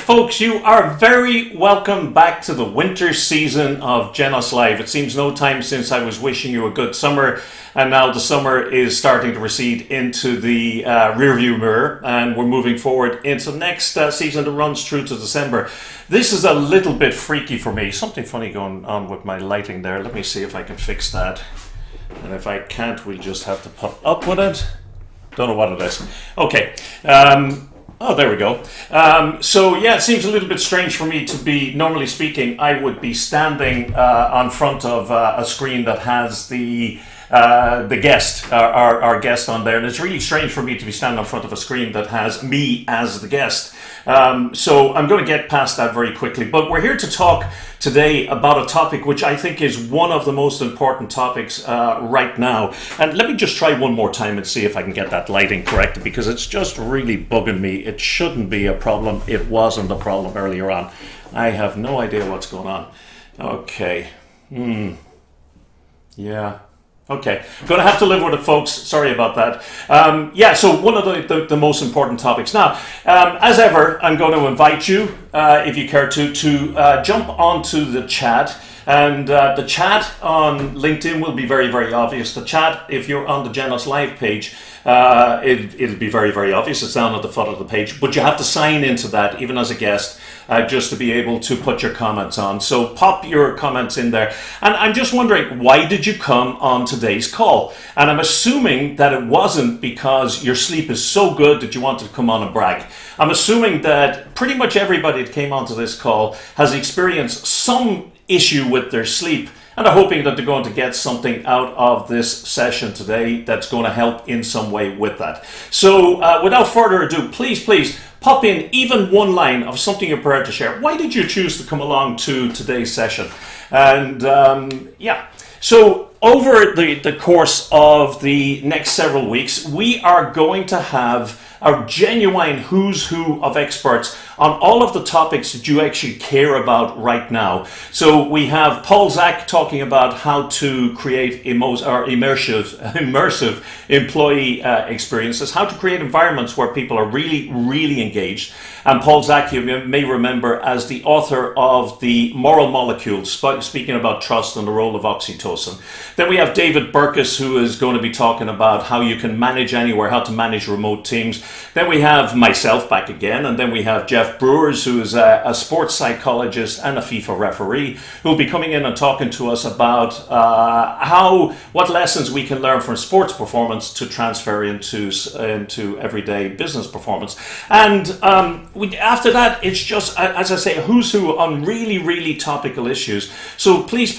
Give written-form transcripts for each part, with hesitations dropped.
folks, you are very welcome back to the winter season of Genos Live. It seems no time since I was wishing you a good summer, and now the summer is starting to recede into the rearview mirror, and we're moving forward into the next season that runs through to December. This is a little bit freaky for me. Something funny going on with my lighting there. Let me see if I can fix that. And if I can't, we'll just have to put up with it. Don't know what it is. Okay. Oh, there we go. So yeah, it seems a little bit strange for me to be, normally speaking, I would be standing on front of a screen that has the guest, our guest on there. And it's really strange for me to be standing in front of a screen that has me as the guest. So I'm going to get past that very quickly. But we're here to talk today about a topic which I think is one of the most important topics right now. And let me just try one more time and see if I can get that lighting correct, because it's just really bugging me. It shouldn't be a problem. It wasn't a problem earlier on. I have no idea what's going on. Okay. Yeah. Okay, going to have to live with it, folks. Sorry about that. Yeah, so one of the most important topics. Now, as ever, I'm going to invite you, if you care to jump onto the chat. And the chat on LinkedIn will be very, very obvious. The chat, if you're on the Genos Live page, it'll be very, very obvious. It's down at the foot of the page. But you have to sign into that, even as a guest, just to be able to put your comments on. So pop your comments in there. And I'm just wondering, why did you come on today's call? And I'm assuming that it wasn't because your sleep is so good that you wanted to come on and brag. I'm assuming that pretty much everybody that came onto this call has experienced some issue with their sleep, and are hoping that they're going to get something out of this session today that's going to help in some way with that. So without further ado, please pop in even one line of something you're prepared to share. Why did you choose to come along to today's session? And yeah, so over the course of the next several weeks, we are going to have a genuine who's who of experts on all of the topics that you actually care about right now. So we have Paul Zak talking about how to create immersive employee experiences, how to create environments where people are really, really engaged. And Paul Zak, you may remember as the author of The Moral Molecule, speaking about trust and the role of oxytocin. Then we have David Burkus, who is going to be talking about how you can manage anywhere, how to manage remote teams. Then we have myself back again, and then we have Jeff Brewers, who is a sports psychologist and a FIFA referee, who will be coming in and talking to us about what lessons we can learn from sports performance to transfer into everyday business performance. And after that, it's just, as I say, who's who on really, really topical issues. So please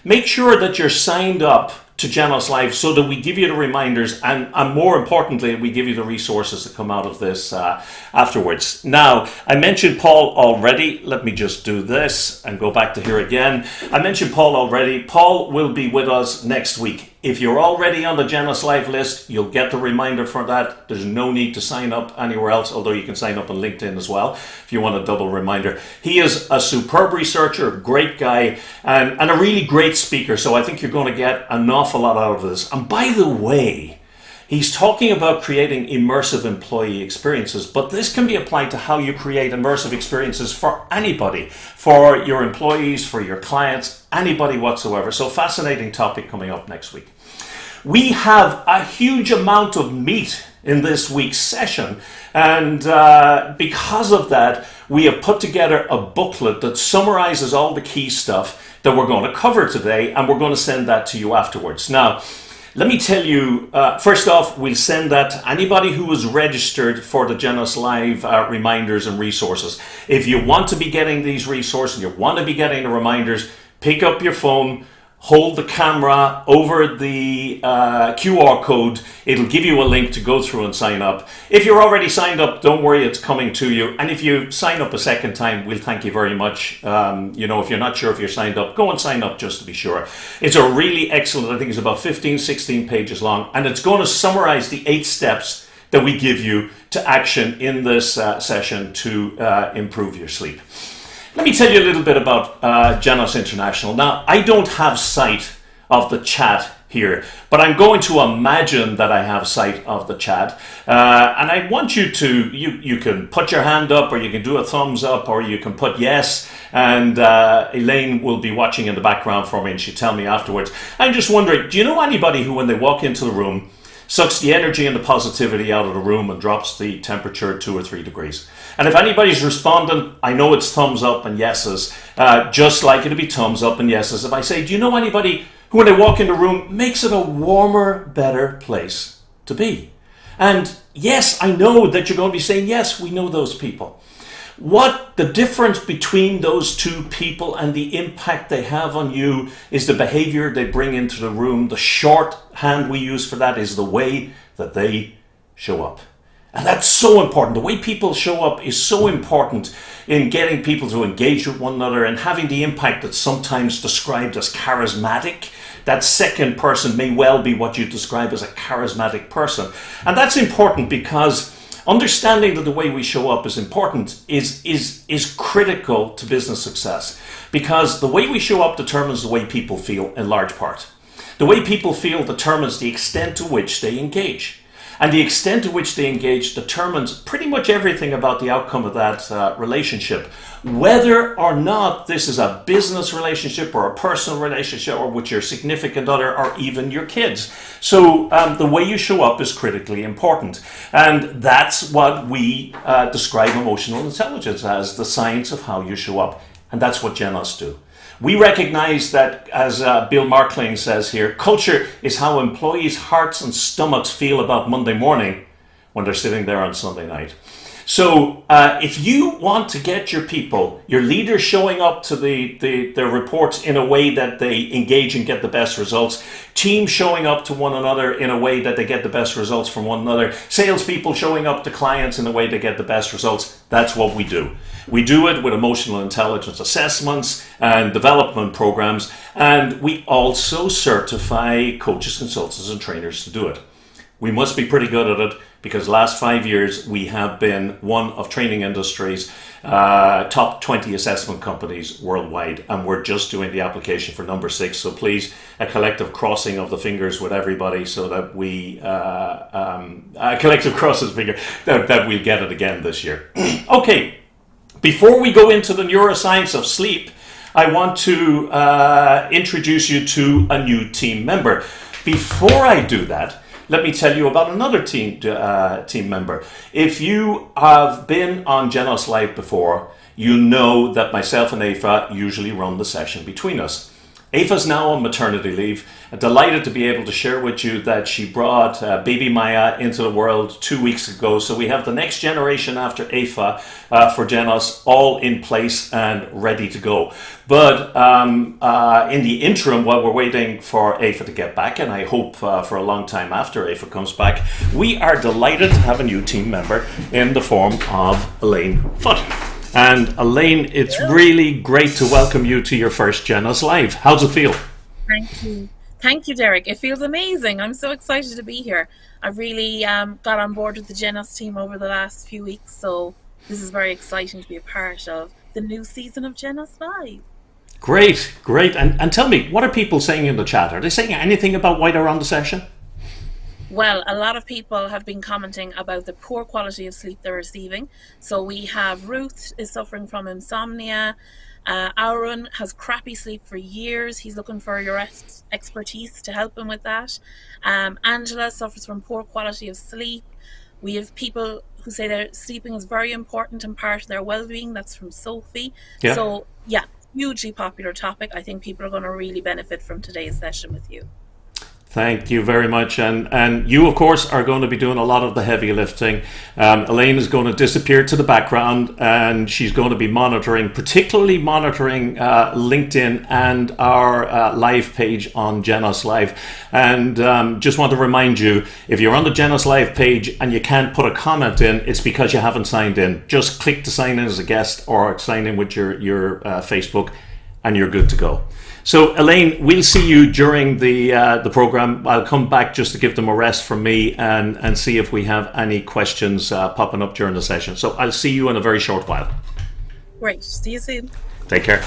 make sure that you're signed up to Genos Live so that we give you the reminders and more importantly, we give you the resources that come out of this afterwards. Now, I mentioned Paul already. Let me just do this and go back to here again. I mentioned Paul already. Paul will be with us next week. If you're already on the Genos Live list, you'll get the reminder for that. There's no need to sign up anywhere else, although you can sign up on LinkedIn as well if you want a double reminder. He is a superb researcher, great guy, and a really great speaker. So I think you're going to get an awful lot out of this. And by the way, he's talking about creating immersive employee experiences, but this can be applied to how you create immersive experiences for anybody, for your employees, for your clients, anybody whatsoever. So fascinating topic coming up next week. We have a huge amount of meat in this week's session, and because of that, we have put together a booklet that summarizes all the key stuff that we're going to cover today, and we're going to send that to you afterwards. Now, let me tell you, first off, we'll send that to anybody who is registered for the Genos Live reminders and resources. If you want to be getting these resources and you want to be getting the reminders, pick up your phone, hold the camera over the QR code. It'll give you a link to go through and sign up. If you're already signed up, don't worry, it's coming to you. And if you sign up a second time, we'll thank you very much. If you're not sure if you're signed up, go and sign up just to be sure. It's a really excellent, I think it's about 15, 16 pages long, and it's going to summarize the 8 steps that we give you to action in this session to improve your sleep. Let me tell you a little bit about Genos International. Now, I don't have sight of the chat here, but I'm going to imagine that I have sight of the chat, and I want you to, you can put your hand up, or you can do a thumbs up, or you can put yes, and Elaine will be watching in the background for me, and she'll tell me afterwards. I'm just wondering, do you know anybody who, when they walk into the room, sucks the energy and the positivity out of the room and drops the temperature 2 or 3 degrees? And if anybody's responding, I know it's thumbs up and yeses, just like it'll be thumbs up and yeses if I say, do you know anybody who, when they walk in the room, makes it a warmer, better place to be? And yes, I know that you're going to be saying, yes, we know those people. What the difference between those two people and the impact they have on you is the behavior they bring into the room. The shorthand we use for that is the way that they show up. And that's so important. The way people show up is so important in getting people to engage with one another and having the impact that's sometimes described as charismatic. That second person may well be what you describe as a charismatic person. And that's important because understanding that the way we show up is important is critical to business success, because the way we show up determines the way people feel in large part. The way people feel determines the extent to which they engage. And the extent to which they engage determines pretty much everything about the outcome of that relationship. Whether or not this is a business relationship or a personal relationship or with your significant other or even your kids. So the way you show up is critically important. And that's what we describe emotional intelligence as, the science of how you show up. And that's what Genos do. We recognize that, as Bill Markling says here, culture is how employees' hearts and stomachs feel about Monday morning when they're sitting there on Sunday night. So if you want to get your people, your leaders showing up to their reports in a way that they engage and get the best results, teams showing up to one another in a way that they get the best results from one another, salespeople showing up to clients in a way they get the best results, that's what we do. We do it with emotional intelligence assessments and development programs, and we also certify coaches, consultants, and trainers to do it. We must be pretty good at it because the last 5 years we have been one of training industry's top 20 assessment companies worldwide, and we're just doing the application for number 6. So please, a collective crossing of the fingers with everybody so that we, a collective crosses finger, that we'll get it again this year. Okay. Before we go into the neuroscience of sleep, I want to introduce you to a new team member. Before I do that, let me tell you about another team member. If you have been on Genos Live before, you know that myself and Aoife usually run the session between us. Aoife's now on maternity leave. I'm delighted to be able to share with you that she brought baby Maya into the world 2 weeks ago. So we have the next generation after Aoife for Genos all in place and ready to go. But in the interim, while we're waiting for Aoife to get back, and I hope for a long time after Aoife comes back, we are delighted to have a new team member in the form of Elaine Foote. And Elaine, it's really great to welcome you to your first Genos Live. How's it feel? Thank you. Thank you, Derek. It feels amazing. I'm so excited to be here. I really got on board with the Genos team over the last few weeks, so this is very exciting to be a part of the new season of Genos Live. Great. And tell me, what are people saying in the chat? Are they saying anything about why they're on the session? Well, a lot of people have been commenting about the poor quality of sleep they're receiving. So we have Ruth is suffering from insomnia. Aaron has crappy sleep for years. He's looking for your expertise to help him with that. Angela suffers from poor quality of sleep. We have people who say that sleeping is very important and part of their well-being. That's from Sophie. Yeah. So yeah, hugely popular topic. I think people are going to really benefit from today's session with you. Thank you very much. And you, of course, are going to be doing a lot of the heavy lifting. Elaine is going to disappear to the background, and she's going to be particularly monitoring LinkedIn and our live page on Genos Live. And just want to remind you, if you're on the Genos Live page and you can't put a comment in, it's because you haven't signed in. Just click to sign in as a guest or sign in with your Facebook, and you're good to go. So Elaine, we'll see you during the program. I'll come back just to give them a rest from me and see if we have any questions popping up during the session. So I'll see you in a very short while. Great. See you soon. Take care.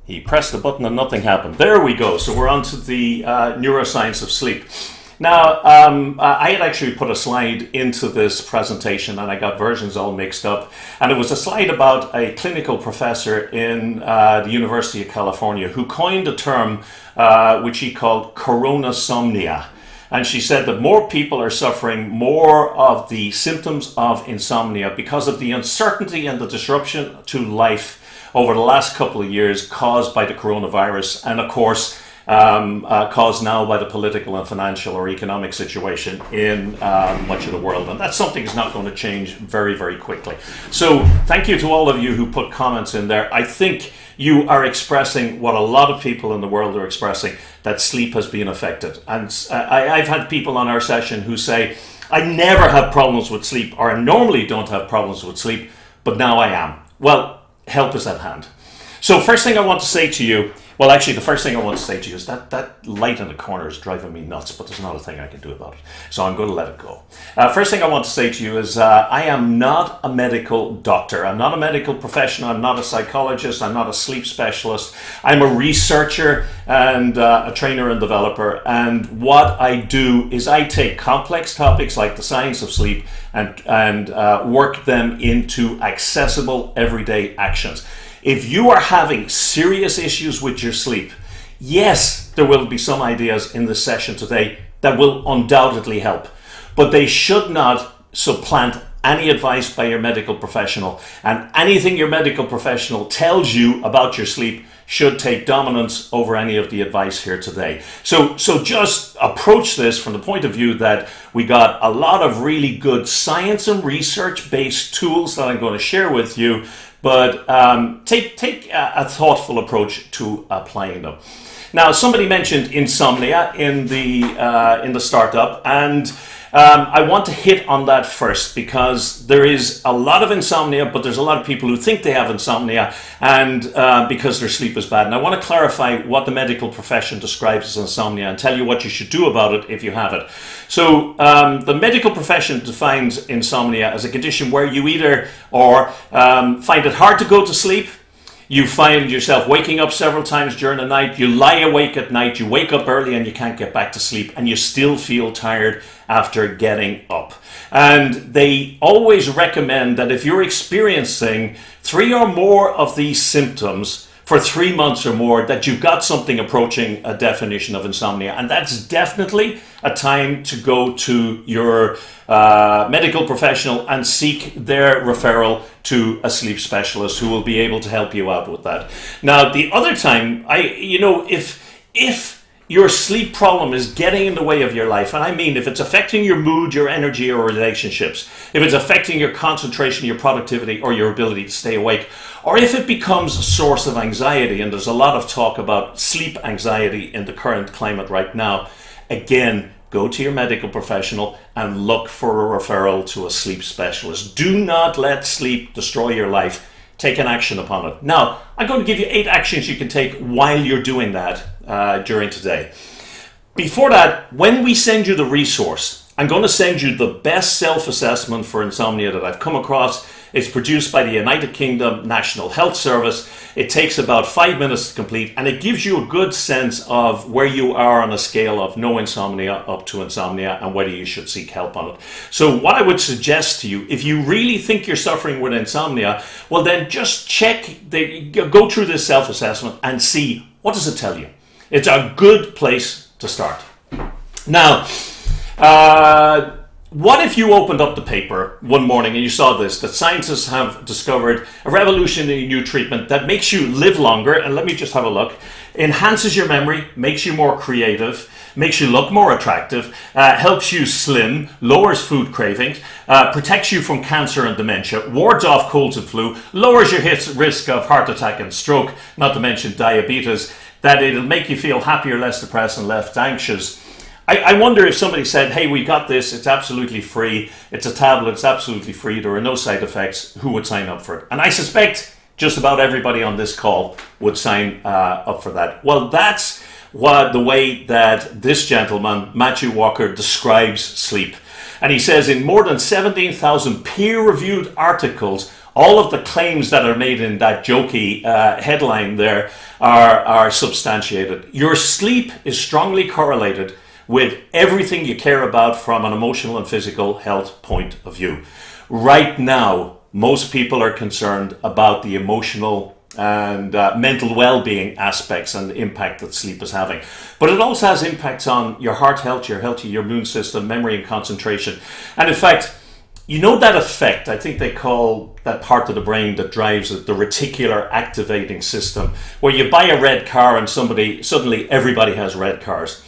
He pressed the button and nothing happened. There we go. So we're on to the neuroscience of sleep. Now, I had actually put a slide into this presentation and I got versions all mixed up. And it was a slide about a clinical professor in the University of California who coined a term which he called coronasomnia. And she said that more people are suffering more of the symptoms of insomnia because of the uncertainty and the disruption to life over the last couple of years caused by the coronavirus, and of course caused now by the political and financial or economic situation in much of the world. And that's something that's not going to change very, very quickly. So thank you to all of you who put comments in there. I think you are expressing what a lot of people in the world are expressing, that sleep has been affected. And I've had people on our session who say, I never have problems with sleep, or I normally don't have problems with sleep, but now I am. Well, help is at hand. So first thing I want to say to you, well, actually, the first thing I want to say to you is that light in the corner is driving me nuts, but there's not a thing I can do about it. So I'm going to let it go. First thing I want to say to you is I am not a medical doctor. I'm not a medical professional. I'm not a psychologist. I'm not a sleep specialist. I'm a researcher and a trainer and developer. And what I do is I take complex topics like the science of sleep and work them into accessible everyday actions. If you are having serious issues with your sleep, yes, there will be some ideas in this session today that will undoubtedly help, but they should not supplant any advice by your medical professional, and anything your medical professional tells you about your sleep should take dominance over any of the advice here today. So just approach this from the point of view that we got a lot of really good science and research-based tools that I'm going to share with you, but take a thoughtful approach to applying them. Now, somebody mentioned insomnia in the startup, and I want to hit on that first because there is a lot of insomnia, but there's a lot of people who think they have insomnia and because their sleep is bad. And I want to clarify what the medical profession describes as insomnia and tell you what you should do about it if you have it. So the medical profession defines insomnia as a condition where you either find it hard to go to sleep, you find yourself waking up several times during the night, you lie awake at night, you wake up early and you can't get back to sleep, and you still feel tired after getting up. And they always recommend that if you're experiencing 3 or more of these symptoms for 3 months or more, that you've got something approaching a definition of insomnia. And that's definitely a time to go to your medical professional and seek their referral to a sleep specialist who will be able to help you out with that. Now, the other time, if your sleep problem is getting in the way of your life, and I mean if it's affecting your mood, your energy, or relationships, if it's affecting your concentration, your productivity, or your ability to stay awake, or if it becomes a source of anxiety, and there's a lot of talk about sleep anxiety in the current climate right now, again, go to your medical professional and look for a referral to a sleep specialist. Do not let sleep destroy your life. Take an action upon it. Now, I'm going to give you 8 actions you can take while you're doing that during today. Before that, when we send you the resource, I'm going to send you the best self-assessment for insomnia that I've come across. It's produced by the United Kingdom National Health Service. It takes about 5 minutes to complete, and it gives you a good sense of where you are on a scale of no insomnia up to insomnia and whether you should seek help on it. So what I would suggest to you, if you really think you're suffering with insomnia, well then just go through this self-assessment and see, what does it tell you? It's a good place to start. Now, what if you opened up the paper one morning and you saw this, that scientists have discovered a revolutionary new treatment that makes you live longer, and let me just have a look, enhances your memory, makes you more creative, makes you look more attractive, helps you slim, lowers food cravings, protects you from cancer and dementia, wards off colds and flu, lowers your risk of heart attack and stroke, not to mention diabetes, that it'll make you feel happier, less depressed and less anxious. I wonder if somebody said, hey, we got this, it's absolutely free, it's a tablet, it's absolutely free, there are no side effects, who would sign up for it? And I suspect just about everybody on this call would sign up for that. Well, that's the way that this gentleman, Matthew Walker, describes sleep. And he says in more than 17,000 peer-reviewed articles all of the claims that are made in that jokey headline there are substantiated. Your sleep is strongly correlated with everything you care about from an emotional and physical health point of view. Right now, most people are concerned about the emotional and mental well-being aspects and the impact that sleep is having. But it also has impacts on your heart health, your immune system, memory and concentration. And in fact, you know that effect, I think they call that part of the brain that drives it, the reticular activating system, where you buy a red car and suddenly everybody has red cars.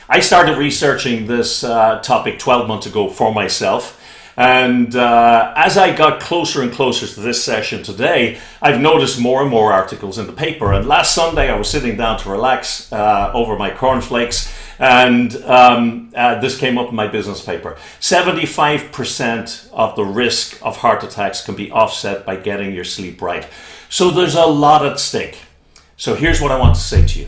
I started researching this topic 12 months ago for myself. And as I got closer and closer to this session today, I've noticed more and more articles in the paper. And last Sunday, I was sitting down to relax over my cornflakes, and this came up in my business paper. 75% of the risk of heart attacks can be offset by getting your sleep right. So there's a lot at stake. So here's what I want to say to you.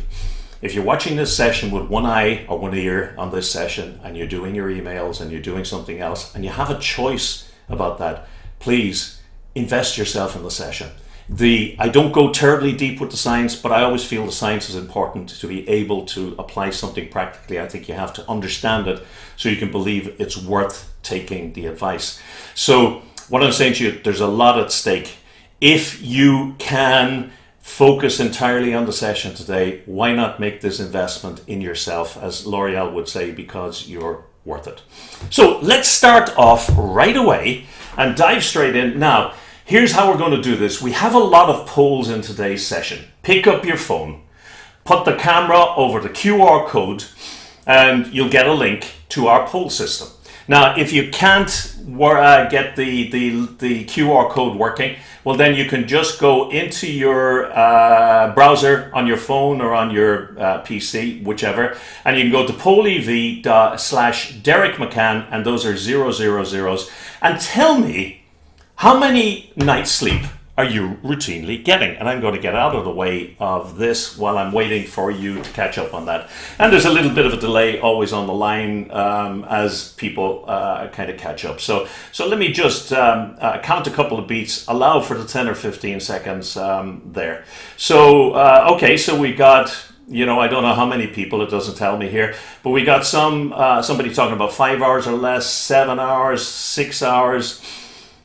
If you're watching this session with one eye or one ear on this session, and you're doing your emails and you're doing something else, and you have a choice about that, please invest yourself in the session. I don't go terribly deep with the science, but I always feel the science is important to be able to apply something practically. I think you have to understand it so you can believe it's worth taking the advice. So what I'm saying to you, there's a lot at stake. If you can focus entirely on the session today, why not make this investment in yourself, as L'Oreal would say, because you're worth it. So let's start off right away and dive straight in. Now, here's how we're going to do this. We have a lot of polls in today's session. Pick up your phone, put the camera over the QR code, and you'll get a link to our poll system. Now, if you can't get the QR code working, well, then you can just go into your browser on your phone or on your PC, whichever, and you can go to pollev./Derek McCann, and those are 000s, and tell me how many nights sleep are you routinely getting? And I'm going to get out of the way of this while I'm waiting for you to catch up on that. And there's a little bit of a delay always on the line as people kind of catch up. So let me just count a couple of beats, allow for the 10 or 15 seconds there. So, okay, so we got, I don't know how many people, it doesn't tell me here, but we got somebody talking about 5 hours or less, 7 hours, 6 hours.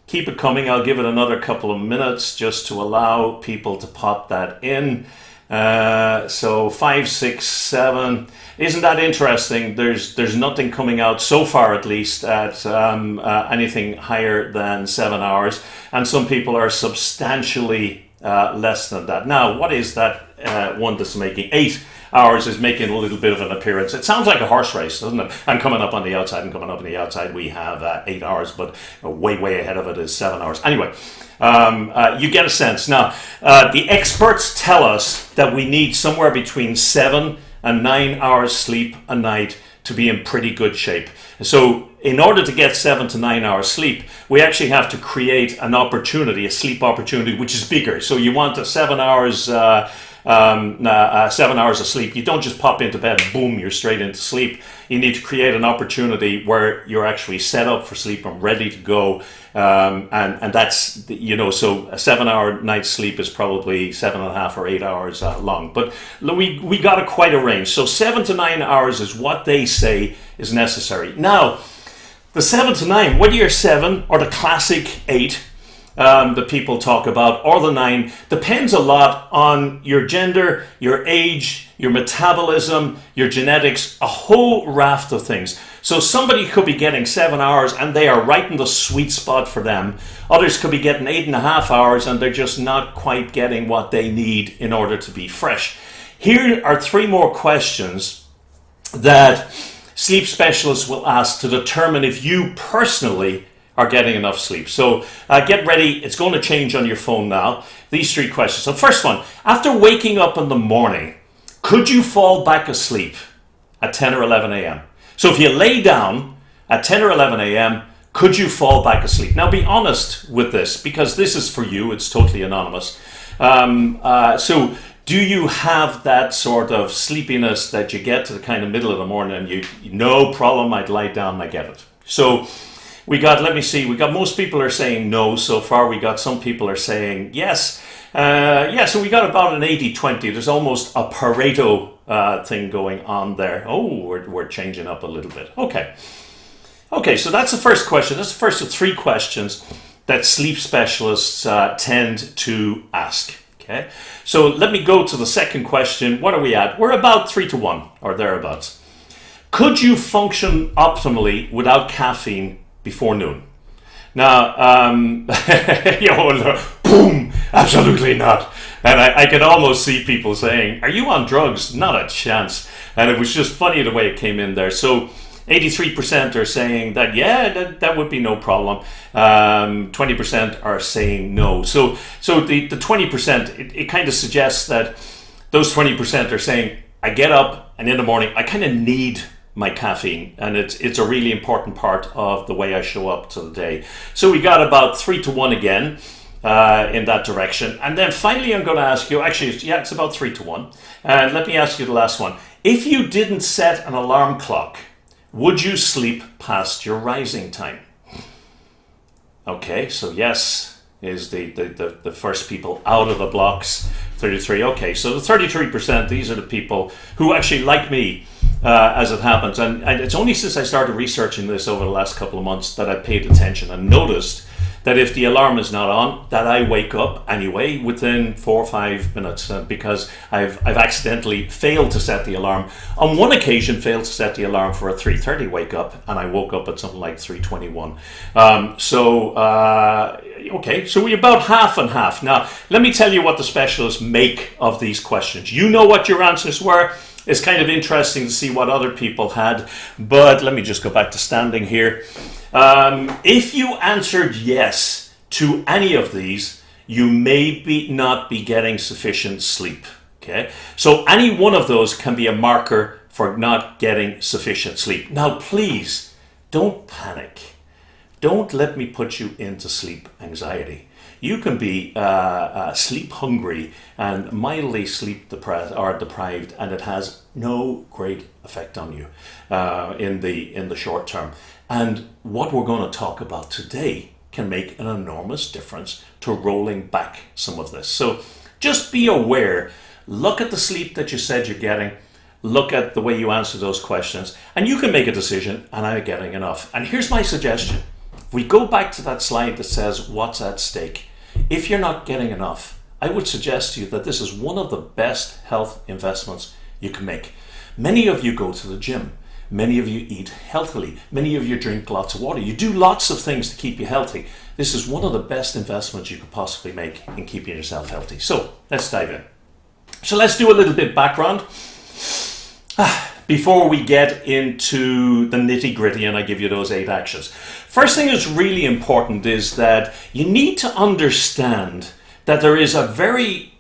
Keep it coming. I'll give it another couple of minutes just to allow people to pop that in. So 5, 6, 7. Isn't that interesting? There's nothing coming out so far, at least, at anything higher than 7 hours. And some people are substantially less than that. Now, what is that one that's making 8 hours is making a little bit of an appearance. It sounds like a horse race, doesn't it? And coming up on the outside we have 8 hours, but way ahead of it is 7 hours. Anyway, you get a sense. Now, the experts tell us that we need somewhere between 7 and 9 hours sleep a night to be in pretty good shape. So in order to get 7 to 9 hours sleep, we actually have to create an opportunity, a sleep opportunity, which is bigger. So you want 7 hours 7 hours of sleep. You don't just pop into bed, boom, you're straight into sleep. You need to create an opportunity where you're actually set up for sleep and ready to go. And that's, so a 7 hour night's sleep is probably 7.5 or 8 hours long. But we got quite a range. So 7 to 9 hours is what they say is necessary. Now, the 7 to 9, whether you're 7 or the classic 8, that people talk about, or the 9, depends a lot on your gender, your age, your metabolism, your genetics, a whole raft of things. So somebody could be getting 7 hours and they are right in the sweet spot for them. Others could be getting 8.5 hours and they're just not quite getting what they need in order to be fresh. Here are 3 more questions that sleep specialists will ask to determine if you personally are getting enough sleep. So get ready. It's going to change on your phone now. These 3 questions. So first one, after waking up in the morning, could you fall back asleep at 10 or 11 a.m.? So if you lay down at 10 or 11 a.m., could you fall back asleep? Now be honest with this, because this is for you. It's totally anonymous. So do you have that sort of sleepiness that you get to the kind of middle of the morning and you no problem, I'd lie down and I get it? So let me see, we got most people are saying no so far. We got some people are saying yes. So we got about an 80-20. There's almost a Pareto thing going on there. Oh, we're changing up a little bit. Okay, so that's the first question. That's the first of three questions that sleep specialists tend to ask. Okay, so let me go to the second question. What are we at? We're about 3-1 or thereabouts. Could you function optimally without caffeine before noon? Now, boom, absolutely not. And I could almost see people saying, are you on drugs? Not a chance. And it was just funny the way it came in there. So 83% are saying that, yeah, that would be no problem. 20% are saying no. So the 20%, it kind of suggests that those 20% are saying, I get up and in the morning, I kind of need my caffeine, and it's a really important part of the way I show up to the day. So we got about 3-1 again in that direction. And then finally, I'm going to ask you, actually, it's about 3-1. And let me ask you the last one. If you didn't set an alarm clock, would you sleep past your rising time? Okay, so yes is the first people out of the blocks, 33. Okay, so the 33%, these are the people who actually, like me, as it happens, and it's only since I started researching this over the last couple of months that I paid attention and noticed that if the alarm is not on, that I wake up anyway within 4 or 5 minutes because I've accidentally failed to set the alarm. On one occasion, failed to set the alarm for a 3:30 wake up, and I woke up at something like 3:21. Okay, so we're about half and half. Now, let me tell you what the specialists make of these questions. You know what your answers were. It's kind of interesting to see what other people had, but let me just go back to standing here. If you answered yes to any of these, you may not be getting sufficient sleep. Okay, so any one of those can be a marker for not getting sufficient sleep. Now, please don't panic. Don't let me put you into sleep anxiety. You can be sleep hungry and mildly sleep deprived, and it has no great effect on you in the short term. And what we're going to talk about today can make an enormous difference to rolling back some of this. So just be aware. Look at the sleep that you said you're getting. Look at the way you answer those questions, and you can make a decision. And I'm getting enough. And here's my suggestion. We go back to that slide that says what's at stake. If you're not getting enough, I would suggest to you that this is one of the best health investments you can make. Many of you go to the gym. Many of you eat healthily. Many of you drink lots of water. You do lots of things to keep you healthy. This is one of the best investments you could possibly make in keeping yourself healthy. So let's dive in. So let's do a little bit background before we get into the nitty-gritty and I give you those 8 actions. First thing that's really important is that you need to understand that there is a very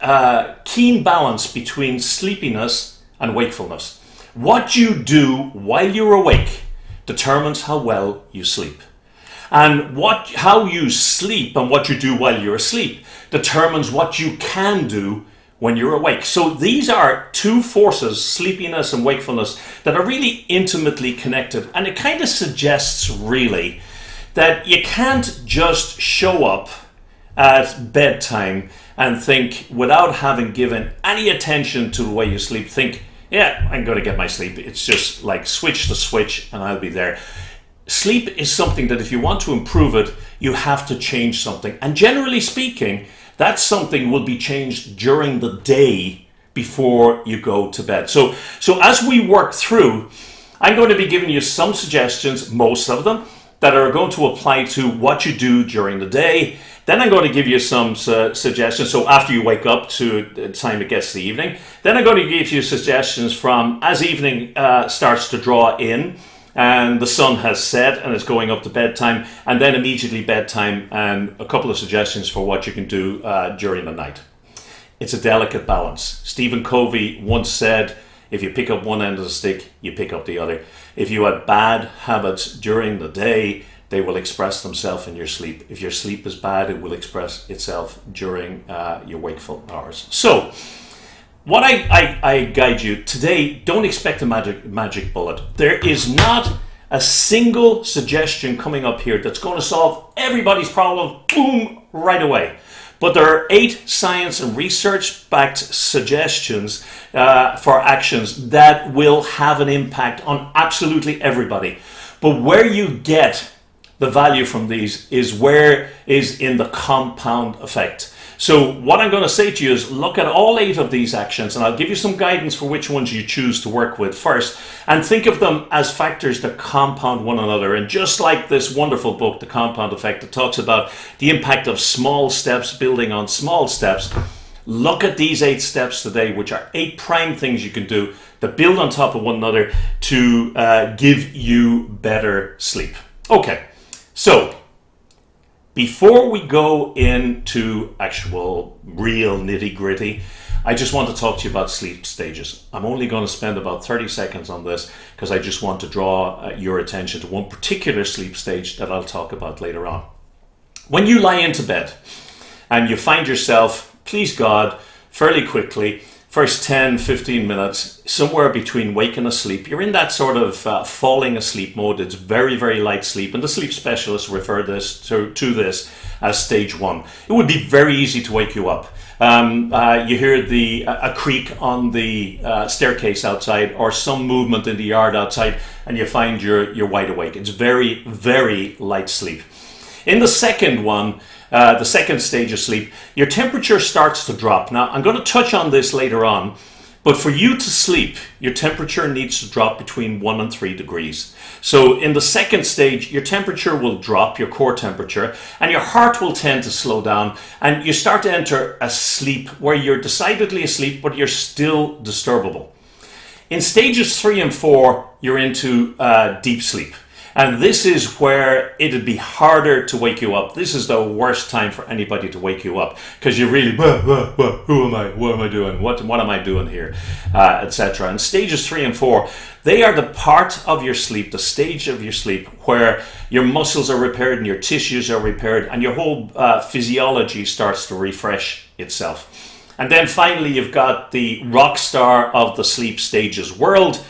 keen balance between sleepiness and wakefulness. What you do while you're awake determines how well you sleep. And how you sleep and what you do while you're asleep determines what you can do when you're awake. So these are two forces, sleepiness and wakefulness, that are really intimately connected. And it kind of suggests really that you can't just show up at bedtime and think, without having given any attention to the way you sleep, think, yeah, I'm going to get my sleep. It's just like switch the switch and I'll be there. Sleep is something that if you want to improve it, you have to change something. And generally speaking, that something will be changed during the day before you go to bed. So as we work through, I'm going to be giving you some suggestions, most of them, that are going to apply to what you do during the day. Then I'm going to give you some suggestions. So after you wake up to the time it gets to the evening, then I'm going to give you suggestions from as evening starts to draw in and the sun has set and it's going up to bedtime, and then immediately bedtime, and a couple of suggestions for what you can do during the night. It's a delicate balance. Stephen Covey once said, if you pick up one end of the stick, you pick up the other. If you had bad habits during the day, they will express themselves in your sleep. If your sleep is bad, it will express itself during your wakeful hours. So, what I guide you today, don't expect a magic bullet. There is not a single suggestion coming up here that's going to solve everybody's problem, boom, right away. But there are 8 science and research-backed suggestions for actions that will have an impact on absolutely everybody. But where you get the value from these is in the compound effect. So what I'm going to say to you is look at all 8 of these actions, and I'll give you some guidance for which ones you choose to work with first, and think of them as factors that compound one another. And just like this wonderful book, The Compound Effect, that talks about the impact of small steps building on small steps, look at these 8 steps today, which are 8 prime things you can do that build on top of one another to give you better sleep. Okay, so before we go into actual real nitty-gritty, I just want to talk to you about sleep stages. I'm only going to spend about 30 seconds on this because I just want to draw your attention to one particular sleep stage that I'll talk about later on. When you lie into bed and you find yourself, please God, fairly quickly, first 10, 15 minutes, somewhere between wake and asleep, you're in that sort of falling asleep mode. It's very, very light sleep, and the sleep specialists refer to this as stage 1. It would be very easy to wake you up. You hear a creak on the staircase outside, or some movement in the yard outside, and you find you're wide awake. It's very, very light sleep. In the second one, the second stage of sleep, your temperature starts to drop. Now, I'm going to touch on this later on, but for you to sleep, your temperature needs to drop between 1 and 3 degrees. So in the second stage, your temperature will drop, your core temperature, and your heart will tend to slow down, and you start to enter a sleep where you're decidedly asleep, but you're still disturbable. In stages 3 and 4, you're into deep sleep. And this is where it'd be harder to wake you up. This is the worst time for anybody to wake you up, because you're really, who am I? What am I doing? What am I doing here? Etc. And stages 3 and 4, they are the part of your sleep, the stage of your sleep, where your muscles are repaired and your tissues are repaired and your whole physiology starts to refresh itself. And then finally, you've got the rock star of the sleep stages world,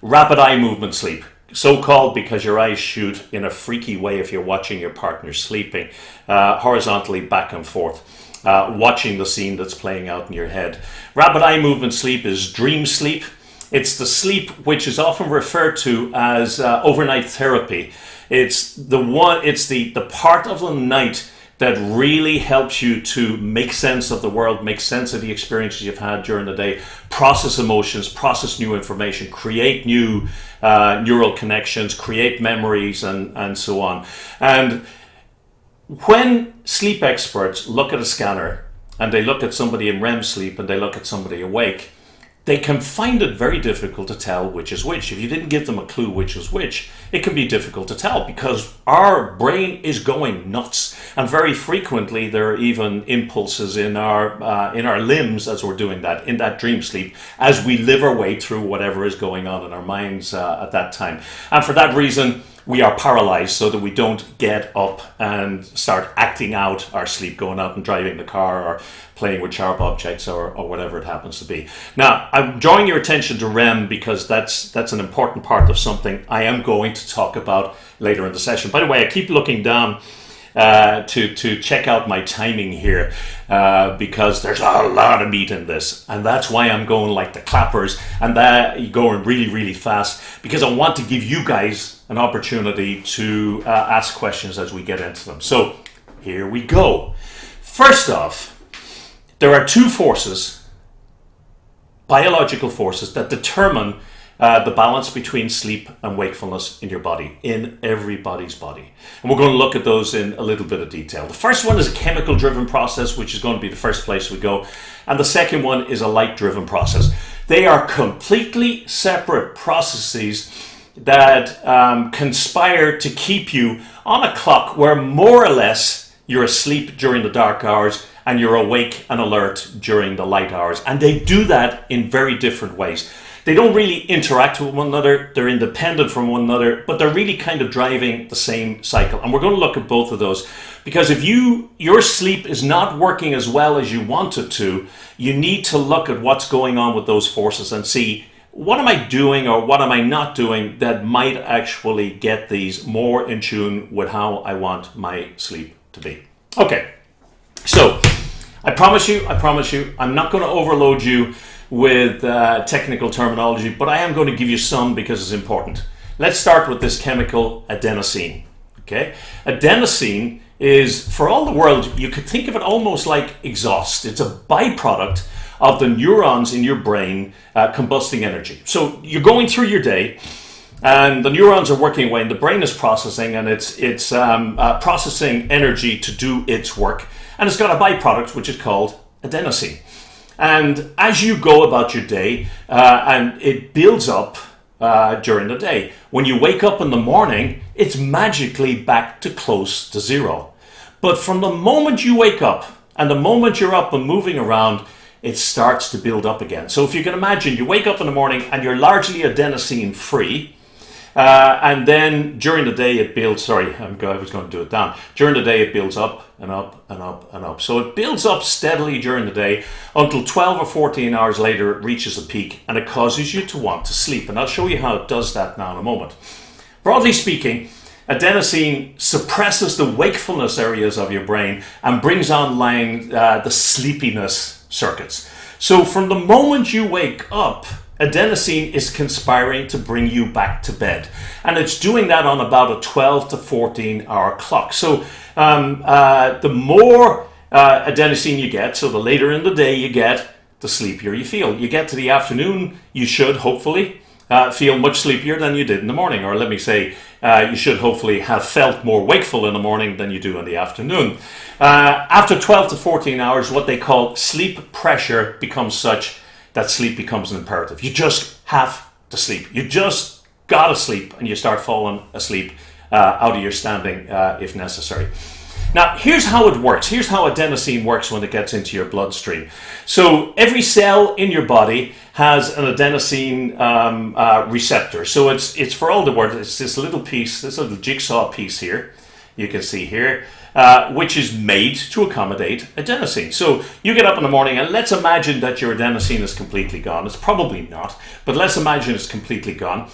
rapid eye movement sleep. So called because your eyes shoot in a freaky way if you're watching your partner sleeping, horizontally back and forth, watching the scene that's playing out in your head. Rapid eye movement sleep is dream sleep. It's the sleep which is often referred to as overnight therapy. It's the part of the night that really helps you to make sense of the world, make sense of the experiences you've had during the day, process emotions, process new information, create new neural connections, create memories, and so on. And when sleep experts look at a scanner and they look at somebody in REM sleep and they look at somebody awake, they can find it very difficult to tell which is which. If you didn't give them a clue which is which, it can be difficult to tell because our brain is going nuts. And very frequently there are even impulses in our limbs as we're doing that, in that dream sleep, as we live our way through whatever is going on in our minds at that time. And for that reason, we are paralyzed so that we don't get up and start acting out our sleep, going out and driving the car or playing with sharp objects or whatever it happens to be. Now, I'm drawing your attention to REM because that's an important part of something I am going to talk about later in the session. By the way, I keep looking down to check out my timing here because there's a lot of meat in this, and that's why I'm going like the clappers and that going really, really fast, because I want to give you guys an opportunity to ask questions as we get into them. So here we go. First off, there are 2 forces, biological forces, that determine the balance between sleep and wakefulness in your body, in everybody's body. And we're going to look at those in a little bit of detail. The first one is a chemical-driven process, which is going to be the first place we go. And the second one is a light-driven process. They are completely separate processes that conspire to keep you on a clock where more or less you're asleep during the dark hours and you're awake and alert during the light hours. And they do that in very different ways. They don't really interact with one another, they're independent from one another, but they're really kind of driving the same cycle. And we're going to look at both of those, because if your sleep is not working as well as you want it to, you need to look at what's going on with those forces and see what am I doing or what am I not doing that might actually get these more in tune with how I want my sleep to be? Okay, so I promise you, I'm not going to overload you with technical terminology, but I am going to give you some because it's important. Let's start with this chemical adenosine. Okay, adenosine is, for all the world, you could think of it almost like exhaust. It's a byproduct of the neurons in your brain combusting energy. So you're going through your day, and the neurons are working away, and the brain is processing, and it's processing energy to do its work, and it's got a byproduct which is called adenosine. And as you go about your day, and it builds up during the day, when you wake up in the morning, it's magically back to close to zero. But from the moment you wake up and the moment you're up and moving around, it starts to build up again. So if you can imagine, you wake up in the morning and you're largely adenosine free, and then during the day it builds, I was going to do it down. During the day it builds up and up and up and up. So it builds up steadily during the day until 12 or 14 hours later it reaches a peak and it causes you to want to sleep. And I'll show you how it does that now in a moment. Broadly speaking, adenosine suppresses the wakefulness areas of your brain and brings online the sleepiness circuits. So from the moment you wake up, adenosine is conspiring to bring you back to bed. And it's doing that on about a 12 to 14 hour clock. So the more adenosine you get, so the later in the day you get, the sleepier you feel. You get to the afternoon, you should hopefully feel much sleepier than you did in the morning. Or let me say, you should hopefully have felt more wakeful in the morning than you do in the afternoon. After 12 to 14 hours, what they call sleep pressure becomes such that sleep becomes an imperative. You just have to sleep. You just gotta sleep, and you start falling asleep out of your standing if necessary. Now, here's how it works. Here's how adenosine works when it gets into your bloodstream. So every cell in your body has an adenosine receptor. So it's for all the world, it's this little piece, this little jigsaw piece here, you can see here, which is made to accommodate adenosine. So you get up in the morning and let's imagine that your adenosine is completely gone. It's probably not, but let's imagine it's completely gone.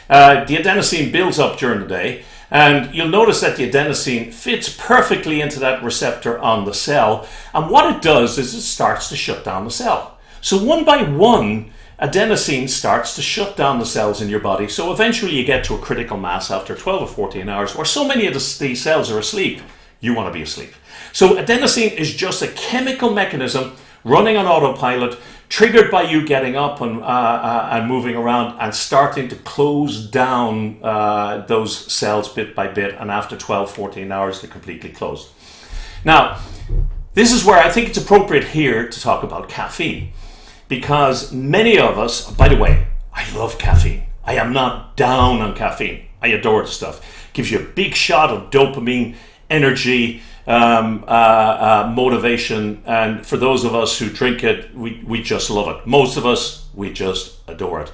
The adenosine builds up during the day, and you'll notice that the adenosine fits perfectly into that receptor on the cell. And what it does is it starts to shut down the cell. So one by one, adenosine starts to shut down the cells in your body. So eventually you get to a critical mass after 12 or 14 hours, where so many of the cells are asleep, you want to be asleep. So adenosine is just a chemical mechanism running on autopilot, triggered by you getting up and moving around and starting to close down those cells bit by bit, and after 12, 14 hours they're completely closed. Now, this is where I think it's appropriate here to talk about caffeine, because many of us, by the way, I love caffeine. I am not down on caffeine. I adore the stuff. It gives you a big shot of dopamine, energy, motivation, and for those of us who drink it, we just love it. Most of us, we just adore it.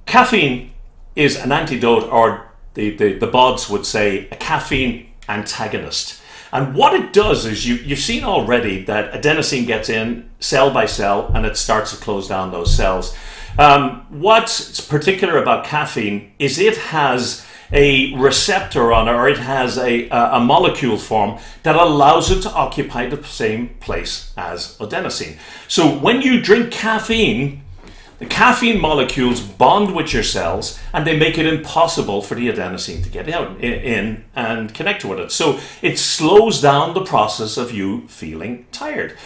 Caffeine is an antidote, or the BODs would say a caffeine antagonist. And what it does is you've seen already that adenosine gets in cell by cell and it starts to close down those cells. What's particular about caffeine is it has a receptor on it, or it has a molecule form that allows it to occupy the same place as adenosine. So when you drink caffeine, the caffeine molecules bond with your cells and they make it impossible for the adenosine to get in and connect with it. So it slows down the process of you feeling tired,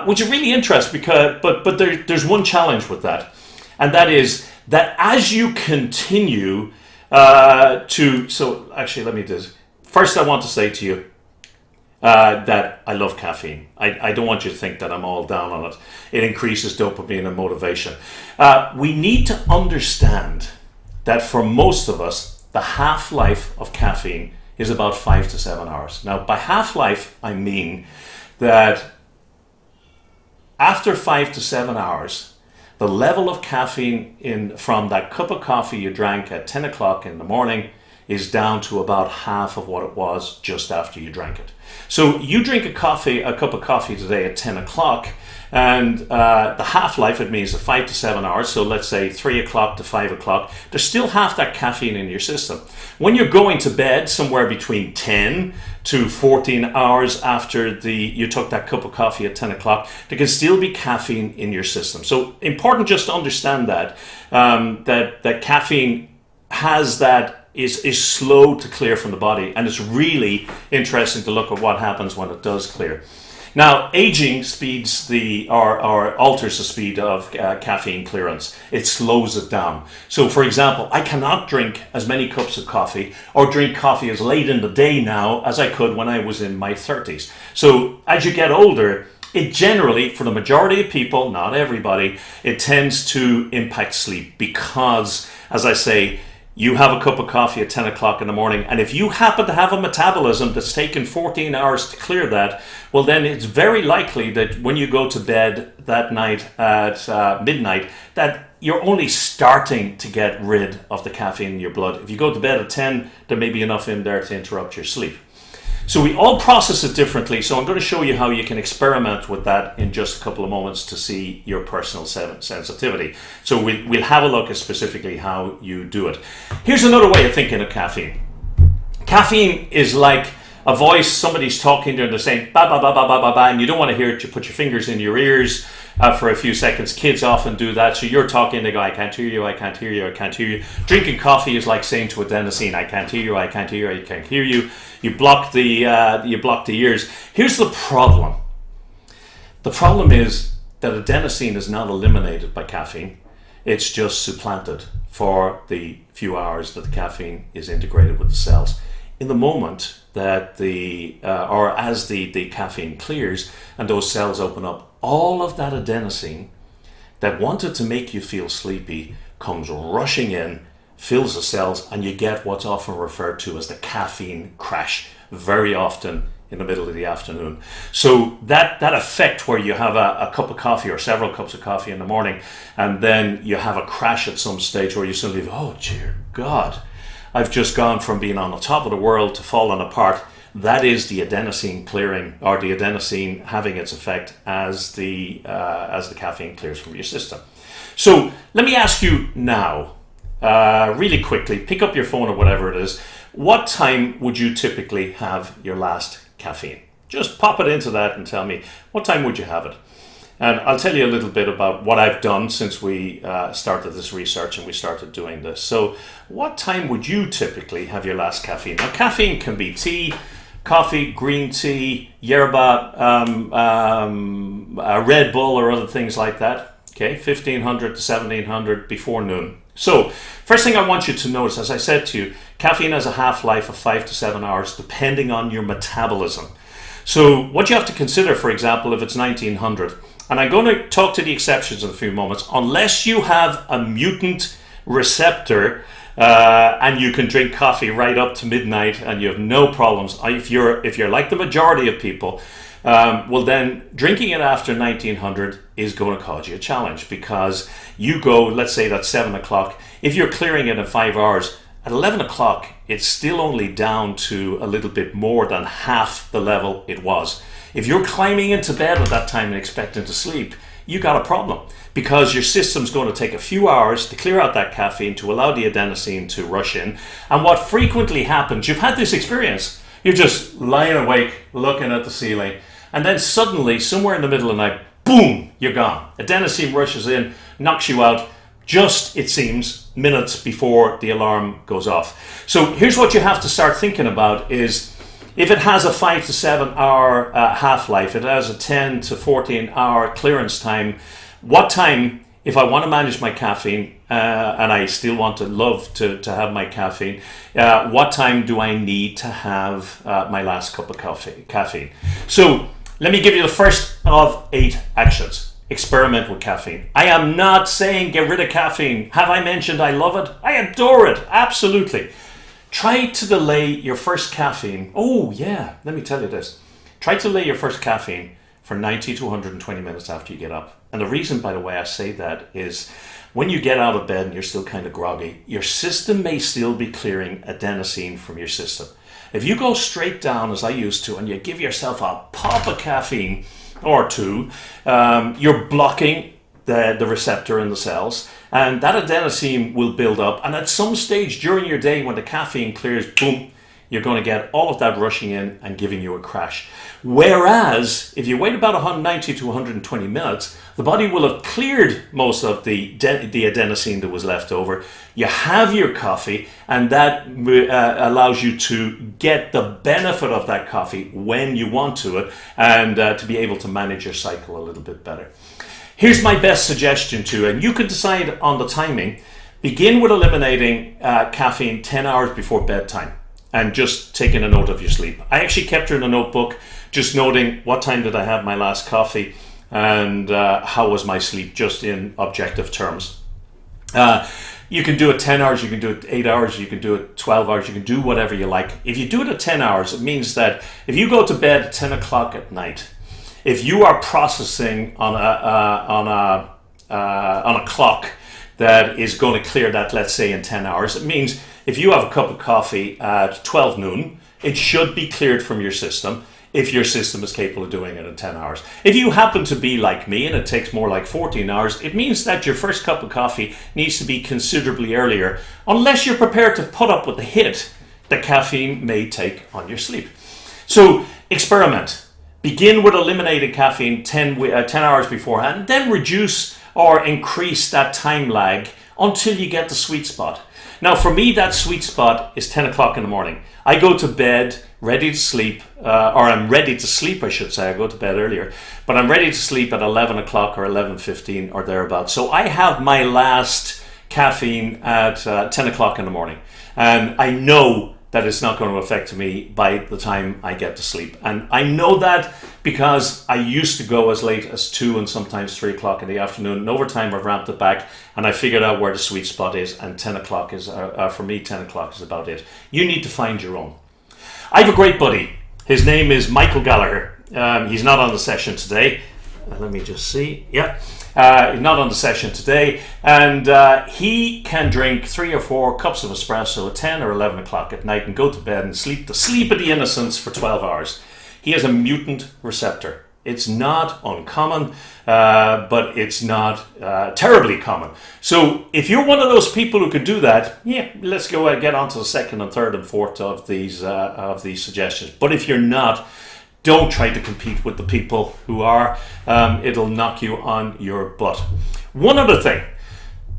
which is really interesting because, but there's one challenge with that, and that is that as you continue so actually let me do this. First I want to say to you that I love caffeine. I don't want you to think that I'm all down on it. It increases dopamine and motivation. We need to understand that for most of us, the half-life of caffeine is about 5 to 7 hours. Now, by half-life, I mean that after 5 to 7 hours, the level of caffeine from that cup of coffee you drank at 10 o'clock in the morning is down to about half of what it was just after you drank it. So you drink a cup of coffee today at 10 o'clock, And the half-life, it means 5 to 7 hours. So let's say 3 o'clock to 5 o'clock. There's still half that caffeine in your system. When you're going to bed, somewhere between 10 to 14 hours after you took that cup of coffee at 10 o'clock, there can still be caffeine in your system. So important just to understand that, that caffeine has is slow to clear from the body, and it's really interesting to look at what happens when it does clear. Now, aging speeds or alters the speed of caffeine clearance. It slows it down. So, for example, I cannot drink as many cups of coffee or drink coffee as late in the day now as I could when I was in my 30s. So, as you get older, it generally, for the majority of people, not everybody, it tends to impact sleep because, as I say, you have a cup of coffee at 10 o'clock in the morning, and if you happen to have a metabolism that's taken 14 hours to clear that, well, then it's very likely that when you go to bed that night at midnight, that you're only starting to get rid of the caffeine in your blood. If you go to bed at 10, there may be enough in there to interrupt your sleep. So we all process it differently, so I'm going to show you how you can experiment with that in just a couple of moments to see your personal sensitivity. So we'll have a look at specifically how you do it. Here's another way of thinking of caffeine. Caffeine is like a voice, somebody's talking to you and they're saying ba ba ba ba ba ba ba, and you don't want to hear it. You put your fingers in your ears for a few seconds. Kids often do that. So you're talking, they go, I can't hear you, I can't hear you, I can't hear you. Drinking coffee is like saying to adenosine, I can't hear you, I can't hear you, I can't hear you. You block the ears. Here's the problem. The problem is that adenosine is not eliminated by caffeine. It's just supplanted for the few hours that the caffeine is integrated with the cells. In the moment that as the caffeine clears and those cells open up, all of that adenosine that wanted to make you feel sleepy comes rushing in, fills the cells, and you get what's often referred to as the caffeine crash, very often in the middle of the afternoon. So that effect where you have a cup of coffee or several cups of coffee in the morning, and then you have a crash at some stage where you suddenly go, oh dear God, I've just gone from being on the top of the world to falling apart. That is the adenosine clearing, or the adenosine having its effect as the caffeine clears from your system. So let me ask you now, really quickly, pick up your phone or whatever it is. What time would you typically have your last caffeine? Just pop it into that and tell me, what time would you have it? And I'll tell you a little bit about what I've done since we started this research and we started doing this. So what time would you typically have your last caffeine? Now, caffeine can be tea, coffee, green tea, yerba, a Red Bull or other things like that. Okay, 1500 to 1700 before noon. So first thing I want you to notice, as I said to you, caffeine has a half-life of 5 to 7 hours depending on your metabolism. So what you have to consider, for example, if it's 1900, and I'm going to talk to the exceptions in a few moments, unless you have a mutant receptor and you can drink coffee right up to midnight and you have no problems. If you're like the majority of people, well then drinking it after 1900 is going to cause you a challenge, because you go, let's say that's 7 o'clock, if you're clearing it in 5 hours, at 11 o'clock it's still only down to a little bit more than half the level it was. If you're climbing into bed at that time and expecting to sleep, you got a problem, because your system's going to take a few hours to clear out that caffeine to allow the adenosine to rush in. And what frequently happens, you've had this experience, you're just lying awake looking at the ceiling, and then suddenly somewhere in the middle of the night, boom, you're gone. Adenosine rushes in, knocks you out, just, it seems, minutes before the alarm goes off. So here's what you have to start thinking about is, if it has a 5 to 7 hour half-life, it has a 10 to 14 hour clearance time, what time, if I want to manage my caffeine and I still want to love to have my caffeine, what time do I need to have my last cup of caffeine? So let me give you the first of 8 actions. Experiment with caffeine. I am not saying get rid of caffeine. Have I mentioned I love it? I adore it. Absolutely. Try to delay your first caffeine. Oh yeah, let me tell you this. Try to delay your first caffeine for 90 to 120 minutes after you get up. And the reason, by the way, I say that is when you get out of bed and you're still kind of groggy, your system may still be clearing adenosine from your system. If you go straight down, as I used to, and you give yourself a pop of caffeine, or 2, you're blocking the receptor in the cells, and that adenosine will build up, and at some stage during your day when the caffeine clears, boom, you're going to get all of that rushing in and giving you a crash. Whereas if you wait about 190 to 120 minutes, the body will have cleared most of the adenosine that was left over. You have your coffee, and that allows you to get the benefit of that coffee when you want to it, and to be able to manage your cycle a little bit better. Here's my best suggestion to you, and you can decide on the timing. Begin with eliminating caffeine 10 hours before bedtime and just taking a note of your sleep. I actually kept her in a notebook, just noting what time did I have my last coffee and how was my sleep, just in objective terms. You can do it 10 hours, you can do it 8 hours, you can do it 12 hours, you can do whatever you like. If you do it at 10 hours, it means that if you go to bed at 10 o'clock at night, if you are processing on a clock that is going to clear that, let's say, in 10 hours, it means if you have a cup of coffee at 12 noon, it should be cleared from your system if your system is capable of doing it in 10 hours. If you happen to be like me and it takes more like 14 hours, it means that your first cup of coffee needs to be considerably earlier, unless you're prepared to put up with the hit that caffeine may take on your sleep. So experiment. Begin with eliminating caffeine 10 hours beforehand, then reduce or increase that time lag until you get the sweet spot. Now, for me, that sweet spot is 10 o'clock in the morning. I go to bed ready to sleep, or I'm ready to sleep, I should say. I go to bed earlier, but I'm ready to sleep at 11 o'clock or 11:15 or thereabouts. So I have my last caffeine at 10 o'clock in the morning, and I know that it's not going to affect me by the time I get to sleep. And I know that because I used to go as late as 2 and sometimes 3 o'clock in the afternoon. And over time, I've ramped it back, and I figured out where the sweet spot is. And 10 o'clock is, for me, 10 o'clock is about it. You need to find your own. I have a great buddy. His name is Michael Gallagher. He's not on the session today. Let me just see. Yeah. He's not on the session today, and he can drink 3 or 4 cups of espresso at 10 or 11 o'clock at night and go to bed and sleep the sleep of the innocents for 12 hours. He has a mutant receptor. It's not uncommon, but it's not terribly common. So if you're one of those people who can do that, yeah, let's go and get on to the second and third and fourth of these suggestions. But if you're not, don't try to compete with the people who are. It'll knock you on your butt. One other thing.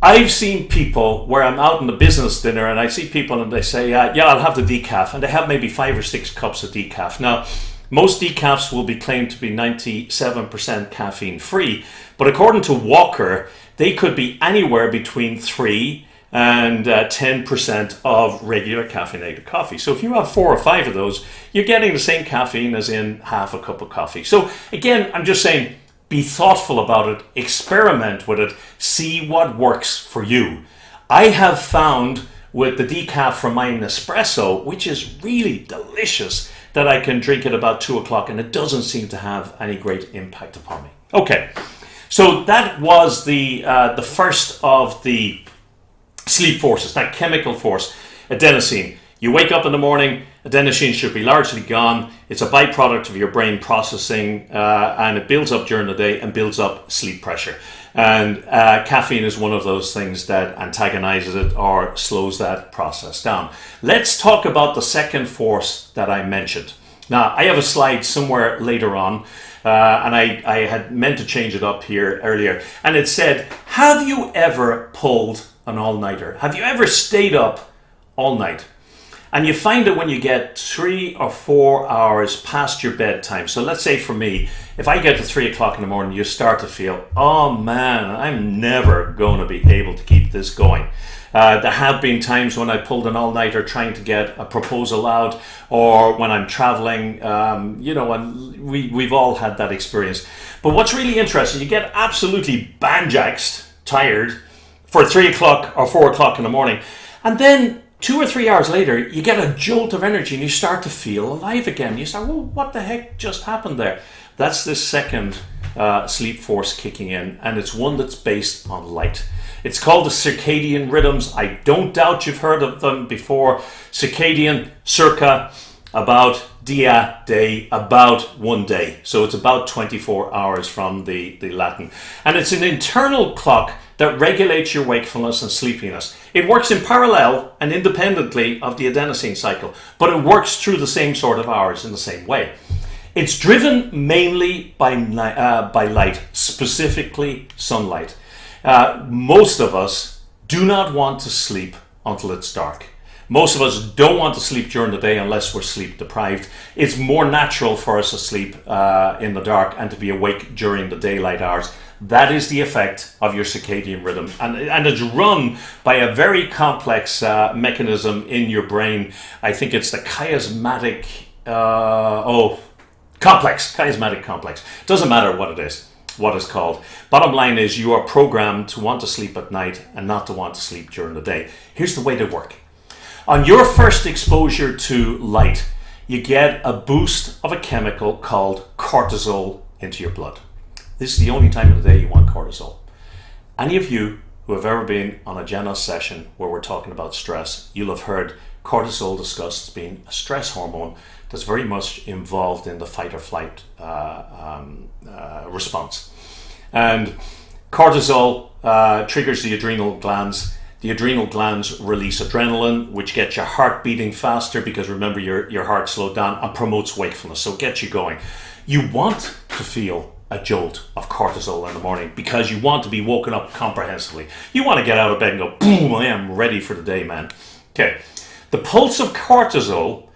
I've seen people where I'm out in the business dinner and I see people and they say, yeah, I'll have the decaf. And they have maybe 5 or 6 cups of decaf. Now, most decafs will be claimed to be 97% caffeine free. But according to Walker, they could be anywhere between 3 and 10% of regular caffeinated coffee. So if you have 4 or 5 of those, you're getting the same caffeine as in half a cup of coffee. So again, I'm just saying, be thoughtful about it, experiment with it, see what works for you. I have found with the decaf from my Nespresso, which is really delicious, that I can drink at about 2 o'clock and it doesn't seem to have any great impact upon me. Okay, so that was the first of the sleep forces, that chemical force, adenosine. You wake up in the morning, adenosine should be largely gone. It's a byproduct of your brain processing, and it builds up during the day and builds up sleep pressure. And caffeine is one of those things that antagonizes it or slows that process down. Let's talk about the second force that I mentioned. Now, I have a slide somewhere later on, and I had meant to change it up here earlier. And it said, have you ever pulled an all-nighter? Have you ever stayed up all night? And you find that when you get 3 or 4 hours past your bedtime, so let's say for me, if I get to 3 o'clock in the morning, you start to feel, oh man, I'm never going to be able to keep this going. There have been times when I pulled an all-nighter trying to get a proposal out, or when I'm traveling, and we've all had that experience. But what's really interesting, you get absolutely banjaxed, tired, for 3 o'clock or 4 o'clock in the morning. And then 2 or 3 hours later, you get a jolt of energy and you start to feel alive again. You start, well, what the heck just happened there? That's this second sleep force kicking in, and it's one that's based on light. It's called the circadian rhythms. I don't doubt you've heard of them before. Circadian, circa, about dia, day, about 1 day. So it's about 24 hours from the Latin. And it's an internal clock that regulates your wakefulness and sleepiness. It works in parallel and independently of the adenosine cycle, but it works through the same sort of hours in the same way. It's driven mainly by light, specifically sunlight. Most of us do not want to sleep until it's dark. Most of us don't want to sleep during the day unless we're sleep deprived. It's more natural for us to sleep in the dark and to be awake during the daylight hours. That is the effect of your circadian rhythm. And it's run by a very complex mechanism in your brain. I think it's the chiasmatic complex. Doesn't matter what it is, what it's called. Bottom line is you are programmed to want to sleep at night and not to want to sleep during the day. Here's the way they work. On your first exposure to light, you get a boost of a chemical called cortisol into your blood. This is the only time of the day you want cortisol. Any of you who have ever been on a Genos session where we're talking about stress, you'll have heard cortisol discussed as being a stress hormone that's very much involved in the fight or flight response. And cortisol triggers the adrenal glands. The adrenal glands release adrenaline, which gets your heart beating faster because remember your heart slowed down, and promotes wakefulness, so it gets you going. You want to feel a jolt of cortisol in the morning because you want to be woken up comprehensively. You want to get out of bed and go, boom, I am ready for the day, man. Okay, the pulse of cortisol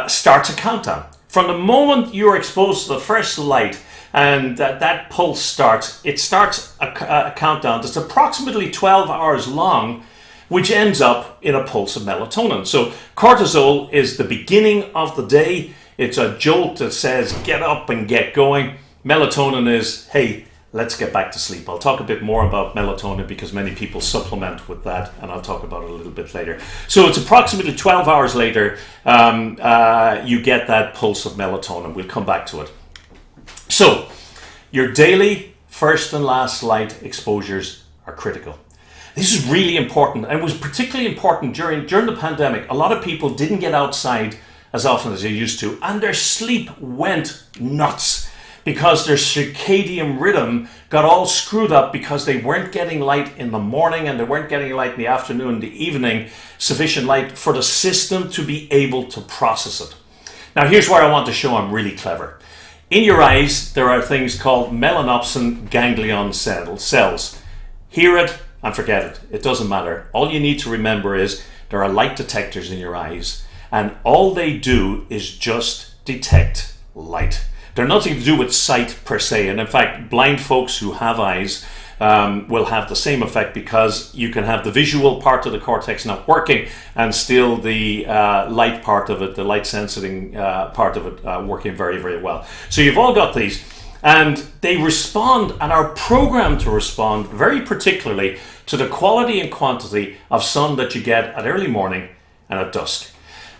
starts a countdown. From the moment you're exposed to the first light and that pulse starts, it starts a countdown that's approximately 12 hours long, which ends up in a pulse of melatonin. So cortisol is the beginning of the day. It's a jolt that says, get up and get going. Melatonin is, hey, let's get back to sleep. I'll talk a bit more about melatonin because many people supplement with that, and I'll talk about it a little bit later. So it's approximately 12 hours later, you get that pulse of melatonin. We'll come back to it. So your daily first and last light exposures are critical. This is really important, and it was particularly important during the pandemic. A lot of people didn't get outside as often as they used to, and their sleep went nuts because their circadian rhythm got all screwed up because they weren't getting light in the morning and they weren't getting light in the afternoon, the evening, sufficient light for the system to be able to process it. Now here's where I want to show I'm really clever. In your eyes, there are things called melanopsin ganglion cells. Hear it and forget it. It doesn't matter. All you need to remember is there are light detectors in your eyes, and all they do is just detect light. They're nothing to do with sight per se, and in fact, blind folks who have eyes will have the same effect because you can have the visual part of the cortex not working and still the light part of it, the light sensing part of it working very, very well. So you've all got these, and they respond and are programmed to respond very particularly to the quality and quantity of sun that you get at early morning and at dusk.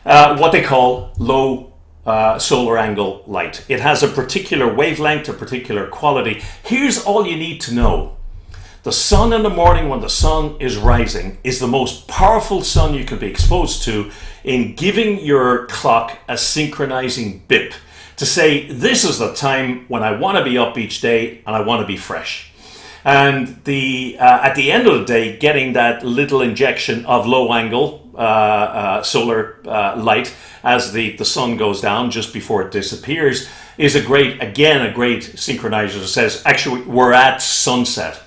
What they call low solar angle light. It has a particular wavelength, a particular quality. Here's all you need to know. The sun in the morning when the sun is rising is the most powerful sun you can be exposed to in giving your clock a synchronizing bip to say this is the time when I want to be up each day and I want to be fresh. And at the end of the day, getting that little injection of low angle solar light as the sun goes down just before it disappears is a great synchronizer that says, actually, we're at sunset.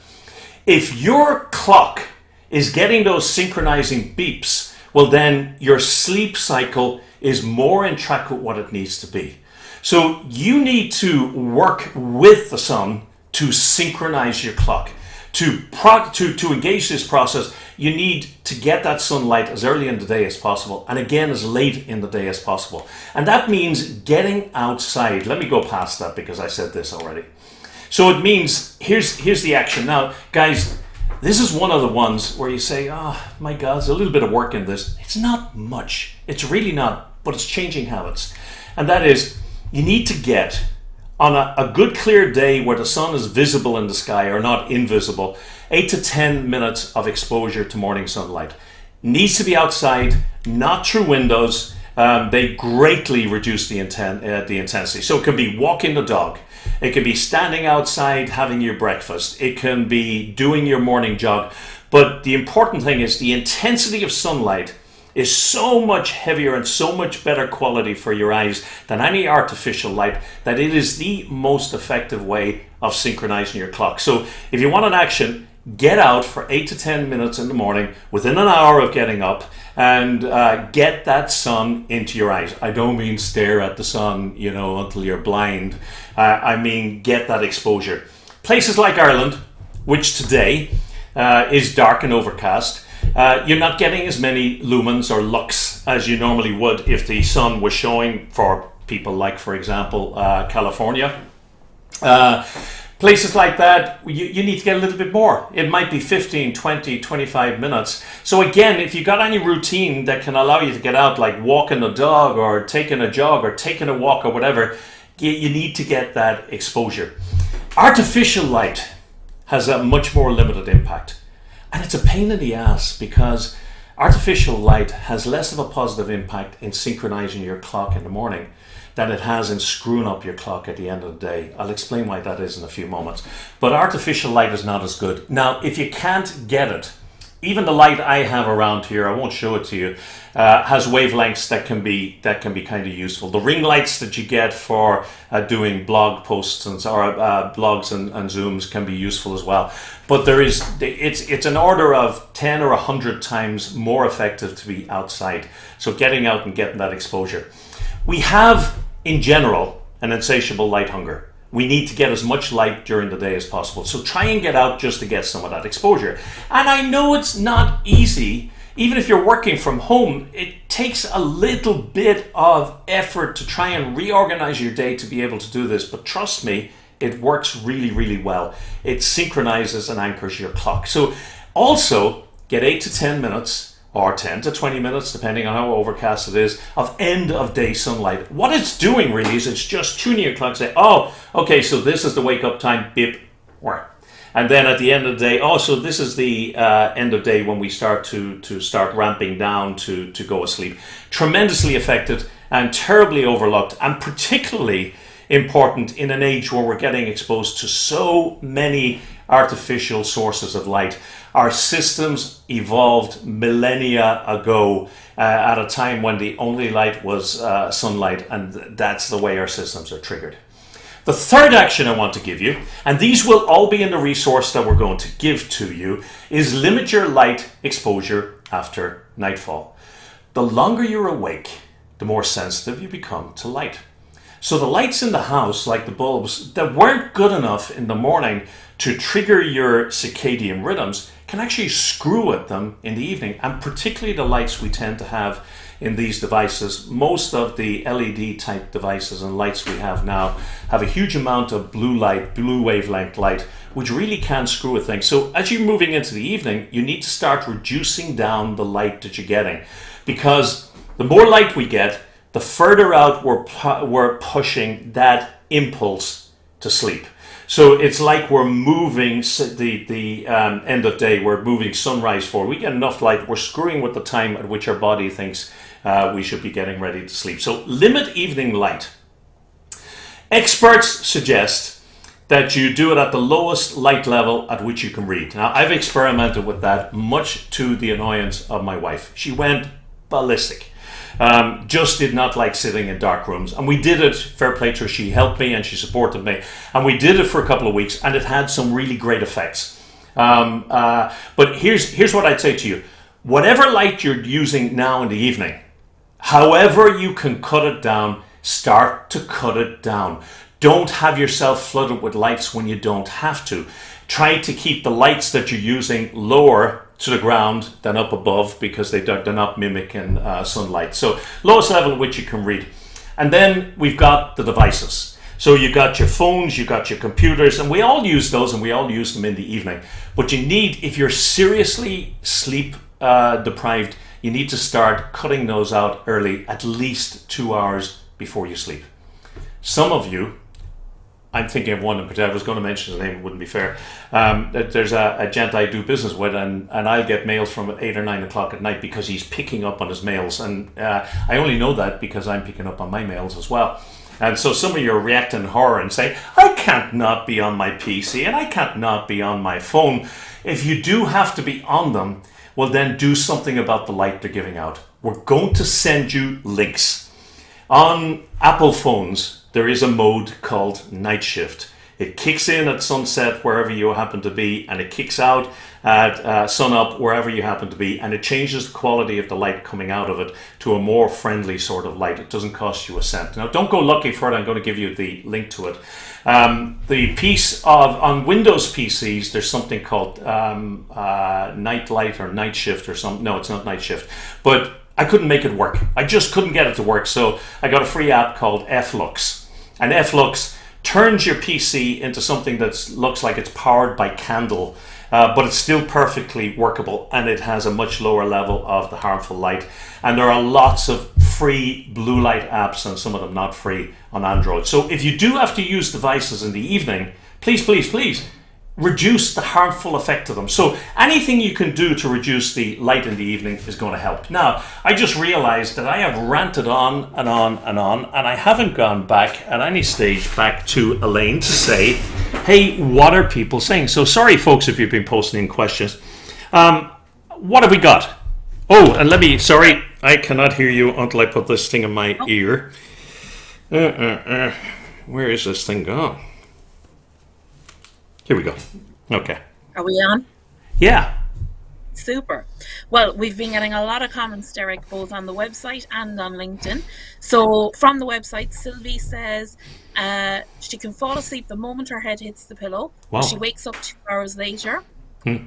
If your clock is getting those synchronizing beeps, well then your sleep cycle is more in track with what it needs to be. So you need to work with the sun to synchronize your clock. To engage this process, you need to get that sunlight as early in the day as possible, and again as late in the day as possible. And that means getting outside. Let me go past that because I said this already. So it means, here's the action. Now, guys, this is one of the ones where you say, oh my God, there's a little bit of work in this. It's not much. It's really not, but it's changing habits. And that is, you need to get on a good clear day where the sun is visible in the sky or not invisible, 8 to 10 minutes of exposure to morning sunlight. Needs to be outside, not through windows. they greatly reduce the intensity. So it can be walking the dog. It can be standing outside having your breakfast. It can be doing your morning jog. But the important thing is the intensity of sunlight is so much heavier and so much better quality for your eyes than any artificial light that it is the most effective way of synchronizing your clock. So if you want an action, get out for 8 to 10 minutes in the morning within an hour of getting up and get that sun into your eyes. I don't mean stare at the sun, until you're blind. I mean get that exposure. Places like Ireland, which today is dark and overcast, you're not getting as many lumens or lux as you normally would if the sun was showing for people like, for example, California. Places like that, you need to get a little bit more. It might be 15, 20, 25 minutes. So again, if you've got any routine that can allow you to get out, like walking a dog or taking a jog or taking a walk or whatever, you need to get that exposure. Artificial light has a much more limited impact. And it's a pain in the ass because artificial light has less of a positive impact in synchronizing your clock in the morning than it has in screwing up your clock at the end of the day. I'll explain why that is in a few moments. But artificial light is not as good. Now, if you can't get it, even the light I have around here, I won't show it to you, has wavelengths that can be kind of useful. The ring lights that you get for doing blog posts or blogs and Zooms can be useful as well. But it's an order of 10 or 100 times more effective to be outside. So getting out and getting that exposure. We have, in general, an insatiable light hunger. We need to get as much light during the day as possible. So try and get out just to get some of that exposure. And I know it's not easy. Even if you're working from home, it takes a little bit of effort to try and reorganize your day to be able to do this. But trust me, it works really, really well. It synchronizes and anchors your clock. So also get 8 to 10 minutes or 10 to 20 minutes, depending on how overcast it is, of end of day sunlight. What it's doing really is it's just tuning your clock, say, oh, okay, so this is the wake up time, beep, where. And then at the end of the day, oh, so this is the end of day when we start to start ramping down to go asleep. Tremendously effective and terribly overlooked, and particularly important in an age where we're getting exposed to so many artificial sources of light. Our systems evolved millennia ago at a time when the only light was sunlight, and that's the way our systems are triggered. The third action I want to give you, and these will all be in the resource that we're going to give to you, is limit your light exposure after nightfall. The longer you're awake, the more sensitive you become to light. So the lights in the house, like the bulbs, that weren't good enough in the morning to trigger your circadian rhythms, can actually screw at them in the evening. And particularly the lights we tend to have in these devices. Most of the LED type devices and lights we have now have a huge amount of blue light, blue wavelength light, which really can screw with things. So as you're moving into the evening, you need to start reducing down the light that you're getting, because the more light we get, the further out we're pushing that impulse to sleep. So it's like we're moving the end of day, we're moving sunrise forward. We get enough light, we're screwing with the time at which our body thinks we should be getting ready to sleep. So limit evening light. Experts suggest that you do it at the lowest light level at which you can read. Now, I've experimented with that, much to the annoyance of my wife. She went ballistic. Just did not like sitting in dark rooms, and we did it, fair play to her, she helped me and she supported me, and we did it for a couple of weeks, and it had some really great effects. But here's what I'd say to you. Whatever light you're using now in the evening, however you can cut it down, start to cut it down. Don't have yourself flooded with lights when you don't have to. Try to keep the lights that you're using lower to the ground than up above, because they're not mimicking sunlight. So lowest level at which you can read. And then we've got the devices. So you've got your phones, you've got your computers, and we all use those, and we all use them in the evening. But you need, if you're seriously sleep deprived, you need to start cutting those out early, at least 2 hours before you sleep. Some of you I'm thinking of one in particular. I was going to mention his name, it wouldn't be fair. There's a gent I do business with, and I get mails from 8 or 9 o'clock at night because he's picking up on his mails. And I only know that because I'm picking up on my mails as well. And so some of you are reacting in horror and say, I can't not be on my PC and I can't not be on my phone. If you do have to be on them, well then do something about the light they're giving out. We're going to send you links. On Apple phones, there is a mode called night shift. It kicks in at sunset wherever you happen to be, and it kicks out at sun up wherever you happen to be, and it changes the quality of the light coming out of it to a more friendly sort of light. It doesn't cost you a cent. Now, don't go looking for it. I'm going to give you the link to it. The piece on Windows PCs, there's something called night light or night shift or something. No, it's not night shift, but I couldn't make it work. I just couldn't get it to work. So I got a free app called Flux, and Flux turns your PC into something that looks like it's powered by candle, but it's still perfectly workable, and it has a much lower level of the harmful light. And there are lots of free blue light apps, and some of them not free on Android. So if you do have to use devices in the evening, please, please, please reduce the harmful effect of them. So anything you can do to reduce the light in the evening is going to help. Now, I just realized that I have ranted on and on and on, and I haven't gone back at any stage back to Elaine to say, hey, what are people saying? So sorry, folks, if you've been posting in questions. What have we got? Oh, and sorry, I cannot hear you until I put this thing in my ear. Where is this thing gone? Here we go. Okay. Are we on? Yeah. Super. Well, we've been getting a lot of comments, Derek, both on the website and on LinkedIn. So from the website, Sylvie says she can fall asleep the moment her head hits the pillow. Wow. She wakes up 2 hours later.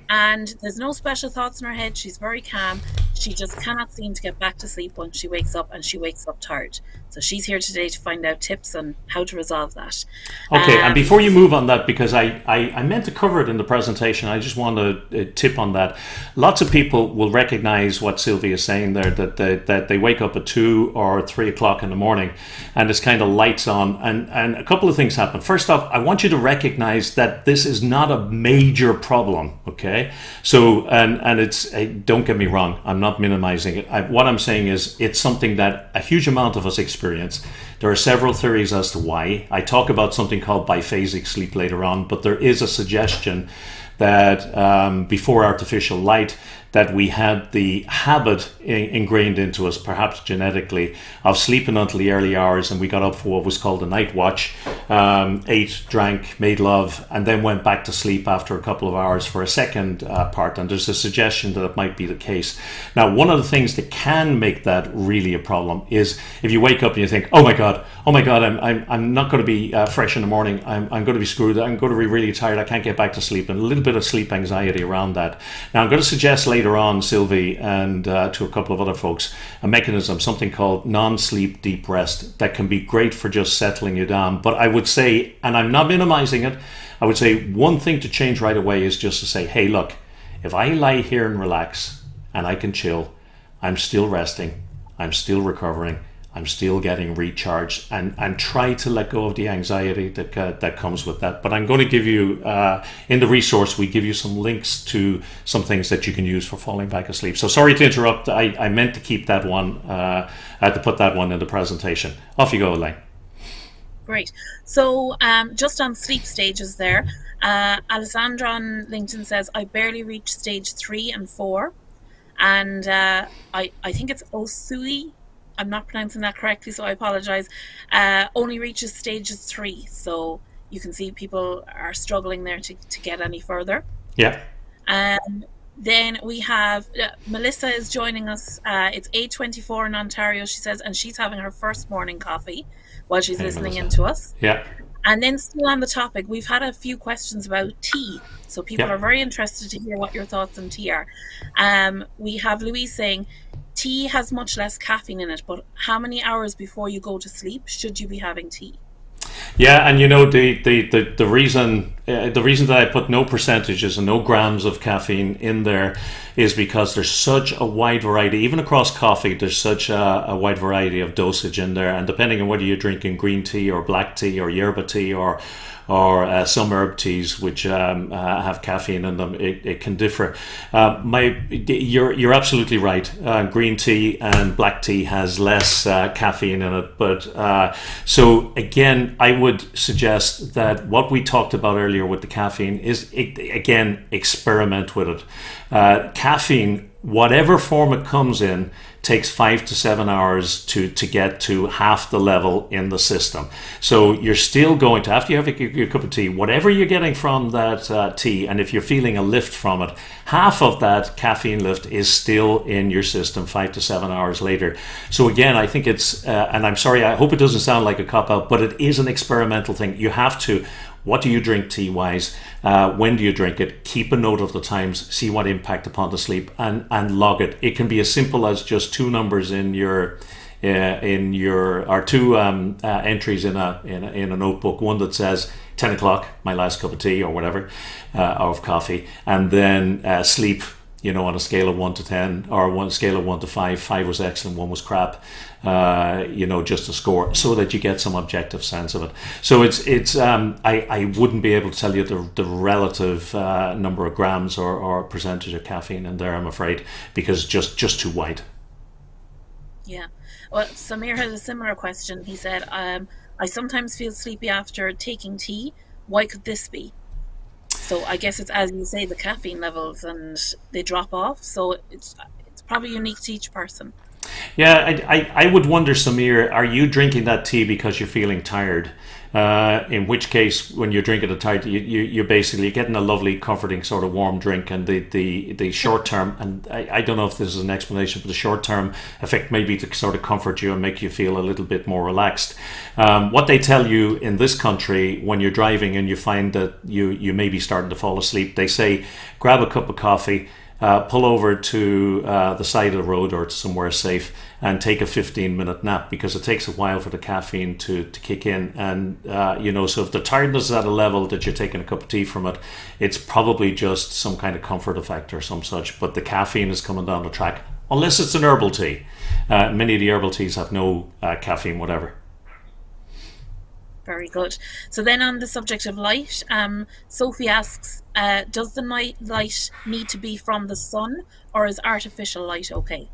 And there's no special thoughts in her head. She's very calm. She just cannot seem to get back to sleep when she wakes up, and she wakes up tired. So she's here today to find out tips on how to resolve that. Okay, and before you move on that, because I meant to cover it in the presentation, I just want to tip on that. Lots of people will recognize what Sylvie is saying there, that they wake up at 2 or 3 o'clock in the morning and it's kind of lights on, and a couple of things happen. First off, I want you to recognize that this is not a major problem, okay? So, and it's, don't get me wrong, I'm not minimizing it. What I'm saying is it's something that a huge amount of us experience. There are several theories as to why. I talk about something called biphasic sleep later on, but there is a suggestion that before artificial light, that we had the habit ingrained into us, perhaps genetically, of sleeping until the early hours, and we got up for what was called a night watch, ate, drank, made love, and then went back to sleep after a couple of hours for a second part. And there's a suggestion that it might be the case. Now, one of the things that can make that really a problem is if you wake up and you think, oh my God, I'm not going to be fresh in the morning. I'm going to be screwed. I'm going to be really tired. I can't get back to sleep. And a little bit of sleep anxiety around that. Now, I'm going to suggest later on, Sylvie, and to a couple of other folks, a mechanism, something called non-sleep deep rest, that can be great for just settling you down. But I would say, and I'm not minimizing it, I would say one thing to change right away is just to say, hey, look, if I lie here and relax and I can chill, I'm still resting, I'm still recovering, I'm still getting recharged, and try to let go of the anxiety that comes with that. But I'm going to give you, in the resource, we give you some links to some things that you can use for falling back asleep. So sorry to interrupt. I meant to keep that one, I had to put that one in the presentation. Off you go, Elaine. Great. So just on sleep stages there, Alessandra on LinkedIn says, I barely reached stage 3 and 4. And I think it's Osui. I'm not pronouncing that correctly, so I apologize. Only reaches stages 3. So you can see people are struggling there to get any further. Yeah. Then we have Melissa is joining us. It's 8:24 in Ontario, she says, and she's having her first morning coffee while she's listening in to us. Yeah. And then still on the topic, we've had a few questions about tea. So people are very interested to hear what your thoughts on tea are. We have Louise saying, tea has much less caffeine in it, but how many hours before you go to sleep should you be having tea? Yeah, and you know, the reason the reason that I put no percentages and no grams of caffeine in there is because there's such a wide variety, even across coffee, there's such a wide variety of dosage in there. And depending on whether you're drinking green tea or black tea or yerba tea or some herb teas which have caffeine in them, it can differ. You're absolutely right. Green tea and black tea has less caffeine in it, but so again, I would suggest that what we talked about earlier with the caffeine is, again, experiment with it. Caffeine, whatever form it comes in, takes 5 to 7 hours to get to half the level in the system. So you're still going to, after you have your cup of tea, whatever you're getting from that tea, and if you're feeling a lift from it, half of that caffeine lift is still in your system 5 to 7 hours later. So again, I think it's, and I'm sorry, I hope it doesn't sound like a cop-out, but it is an experimental thing. You have to, what do you drink tea-wise? When do you drink it? Keep a note of the times, see what impact upon the sleep, and log it. It can be as simple as just two numbers in your or two entries in a notebook. One that says 10 o'clock, my last cup of tea or whatever, of coffee, and then sleep. On a scale of 1 to 10, or one scale of 1 to 5, 5 was excellent, 1 was crap, just a score, so that you get some objective sense of it. So it's I wouldn't be able to tell you the relative number of grams or percentage of caffeine in there, I'm afraid, because just too wide. Yeah. Well, Samir had a similar question. He said, I sometimes feel sleepy after taking tea. Why could this be? So I guess it's, as you say, the caffeine levels, and they drop off. So it's probably unique to each person. Yeah, I would wonder, Samir, are you drinking that tea because you're feeling tired? In which case, when you're drinking it tired, you're basically getting a lovely, comforting sort of warm drink, and the short term, and I don't know if this is an explanation, but the short term effect may be to sort of comfort you and make you feel a little bit more relaxed. What they tell you in this country when you're driving and you find that you may be starting to fall asleep, they say, grab a cup of coffee, pull over to the side of the road or to somewhere safe, and take a 15-minute nap, because it takes a while for the caffeine to kick in. And so if the tiredness is at a level that you're taking a cup of tea from it, it's probably just some kind of comfort effect or some such, but the caffeine is coming down the track, unless it's an herbal tea. Many of the herbal teas have no caffeine whatever. Very good. So then, on the subject of light, Sophie asks, does the night light need to be from the sun, or is artificial light okay?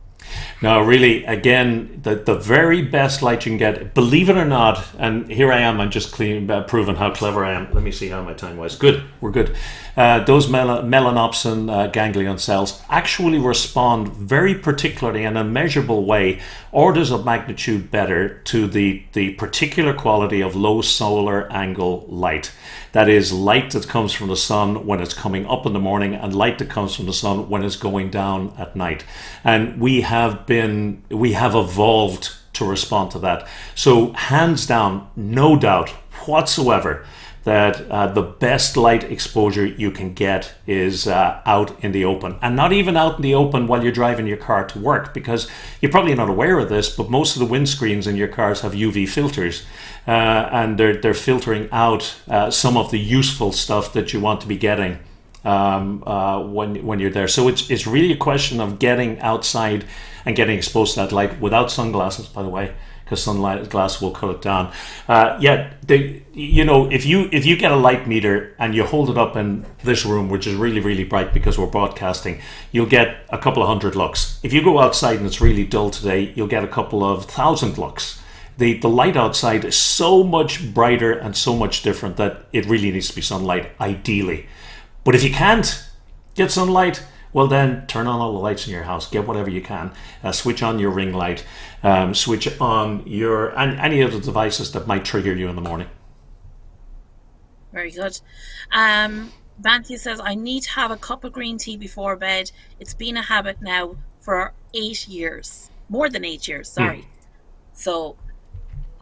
Now, really, again, the very best light you can get, believe it or not, and here I am, I'm just proving how clever I am. Let me see how my time was. Good, we're good. Those melanopsin ganglion cells actually respond very particularly in a measurable way, orders of magnitude better, to the particular quality of low solar angle light. That is light that comes from the sun when it's coming up in the morning, and light that comes from the sun when it's going down at night. And we have evolved to respond to that. So hands down, no doubt whatsoever that the best light exposure you can get is out in the open, and not even out in the open while you're driving your car to work, because you're probably not aware of this, but most of the windscreens in your cars have UV filters, and they're filtering out some of the useful stuff that you want to be getting when you're there. So it's really a question of getting outside and getting exposed to that light without sunglasses, by the way, because sunglasses will cut it down. If you get a light meter and you hold it up in this room, which is really, really bright because we're broadcasting, you'll get a couple of hundred lux. If you go outside and it's really dull today, you'll get a couple of thousand lux. The light outside is so much brighter and so much different that it really needs to be sunlight, ideally. But if you can't get sunlight, well then turn on all the lights in your house, get whatever you can, switch on your ring light, switch on any of the devices that might trigger you in the morning. Very good. Vantia says, I need to have a cup of green tea before bed. It's been a habit now for 8 years, more than 8 years, sorry. So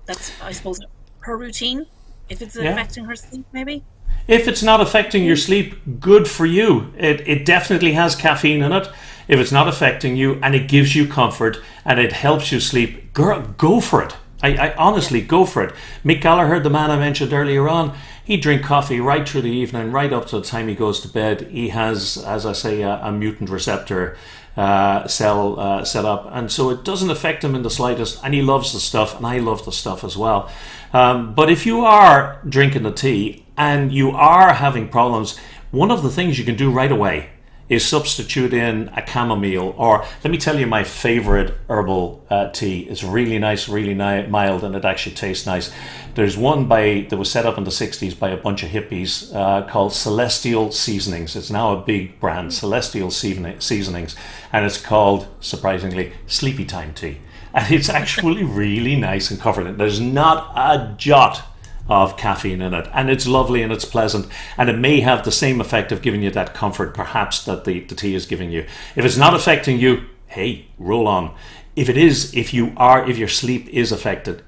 that's, I suppose, her routine, if it's affecting her sleep maybe. If it's not affecting your sleep, good for you. It definitely has caffeine in it. If it's not affecting you and it gives you comfort and it helps you sleep, girl, go for it. I honestly, go for it. Mick Gallagher, the man I mentioned earlier on, he'd drink coffee right through the evening, right up to the time he goes to bed. He has, as I say, a mutant receptor cell set up, and so it doesn't affect him in the slightest, and he loves the stuff, and I love the stuff as well. But if you are drinking the tea and you are having problems, one of the things you can do right away is substitute in a chamomile, or let me tell you my favorite herbal tea. It's really nice, really mild, and it actually tastes nice. There's one that was set up in the 60s by a bunch of hippies called Celestial Seasonings. It's now a big brand, Celestial Seasonings, and it's called, surprisingly, Sleepy Time Tea. And it's actually really nice and comforting. There's not a jot of caffeine in it, and it's lovely and it's pleasant, and it may have the same effect of giving you that comfort perhaps that the tea is giving you. If it's not affecting you, hey, roll on. If it is, if your sleep is affected,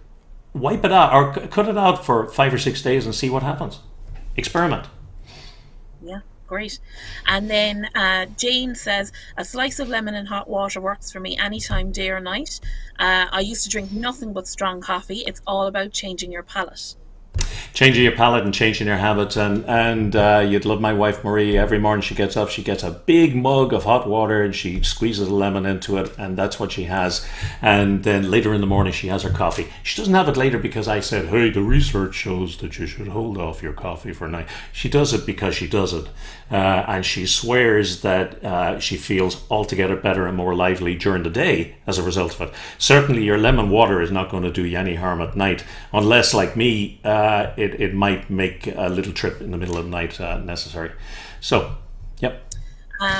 wipe it out or cut it out for 5 or 6 days and see what happens. Experiment. Yeah, great. And then Jane says, a slice of lemon in hot water works for me anytime, day or night. I used to drink nothing but strong coffee. It's all about changing your palate. Changing your palate and changing your habits, and you'd love my wife Marie. Every morning she gets up, she gets a big mug of hot water and she squeezes a lemon into it, and that's what she has. And then later in the morning she has her coffee. She doesn't have it later because I said, hey, the research shows that you should hold off your coffee for a night. She does it because she does it, and she swears that she feels altogether better and more lively during the day as a result of it. Certainly your lemon water is not going to do you any harm at night, unless, like me, it might make a little trip in the middle of the night necessary. So, yep.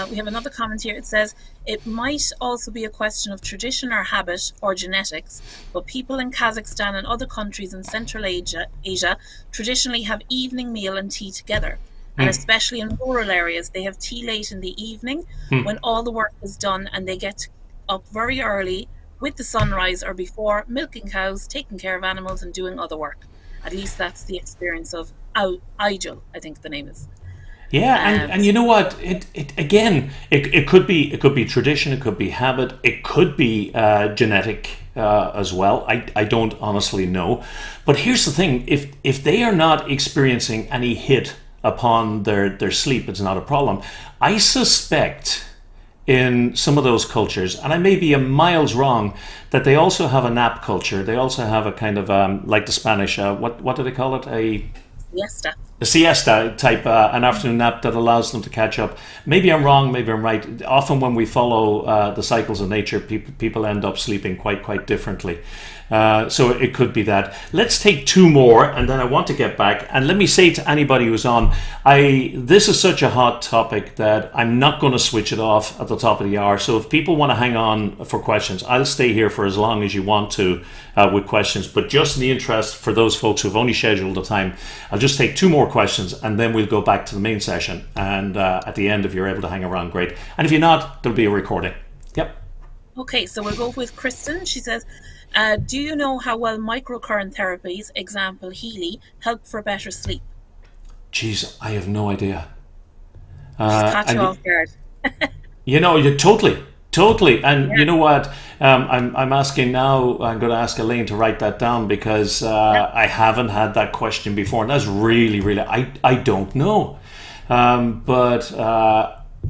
We have another comment here. It says, it might also be a question of tradition or habit or genetics, but people in Kazakhstan and other countries in Central Asia traditionally have evening meal and tea together. And especially in rural areas, they have tea late in the evening when all the work is done, and they get up very early with the sunrise or before, milking cows, taking care of animals and doing other work. At least that's the experience of Aijul, I think the name is. Yeah, and you know what? It could be tradition, it could be habit, it could be genetic as well. I don't honestly know. But here's the thing: if they are not experiencing any hit upon their sleep, it's not a problem. I suspect in some of those cultures, and I may be a miles wrong, that they also have a nap culture. They also have a kind of like the Spanish, what do they call it? A siesta type, an afternoon nap that allows them to catch up. Maybe I'm wrong, maybe I'm right. Often when we follow the cycles of nature, people end up sleeping quite differently. So it could be that. Let's take two more, and then I want to get back. And let me say to anybody who's on, this is such a hot topic that I'm not going to switch it off at the top of the hour. So if people want to hang on for questions, I'll stay here for as long as you want to with questions. But just in the interest for those folks who've only scheduled the time, I'll just take two more questions, and then we'll go back to the main session. And at the end, if you're able to hang around, great. And if you're not, there'll be a recording. Yep. Okay, so we'll go with Kristen. She says, do you know how well microcurrent therapies, example Healy, help for better sleep? Jeez, I have no idea. Just caught you off guard. You know, you totally. And you know what? I'm asking now. I'm going to ask Elaine to write that down because I haven't had that question before, and that's really. I don't know. But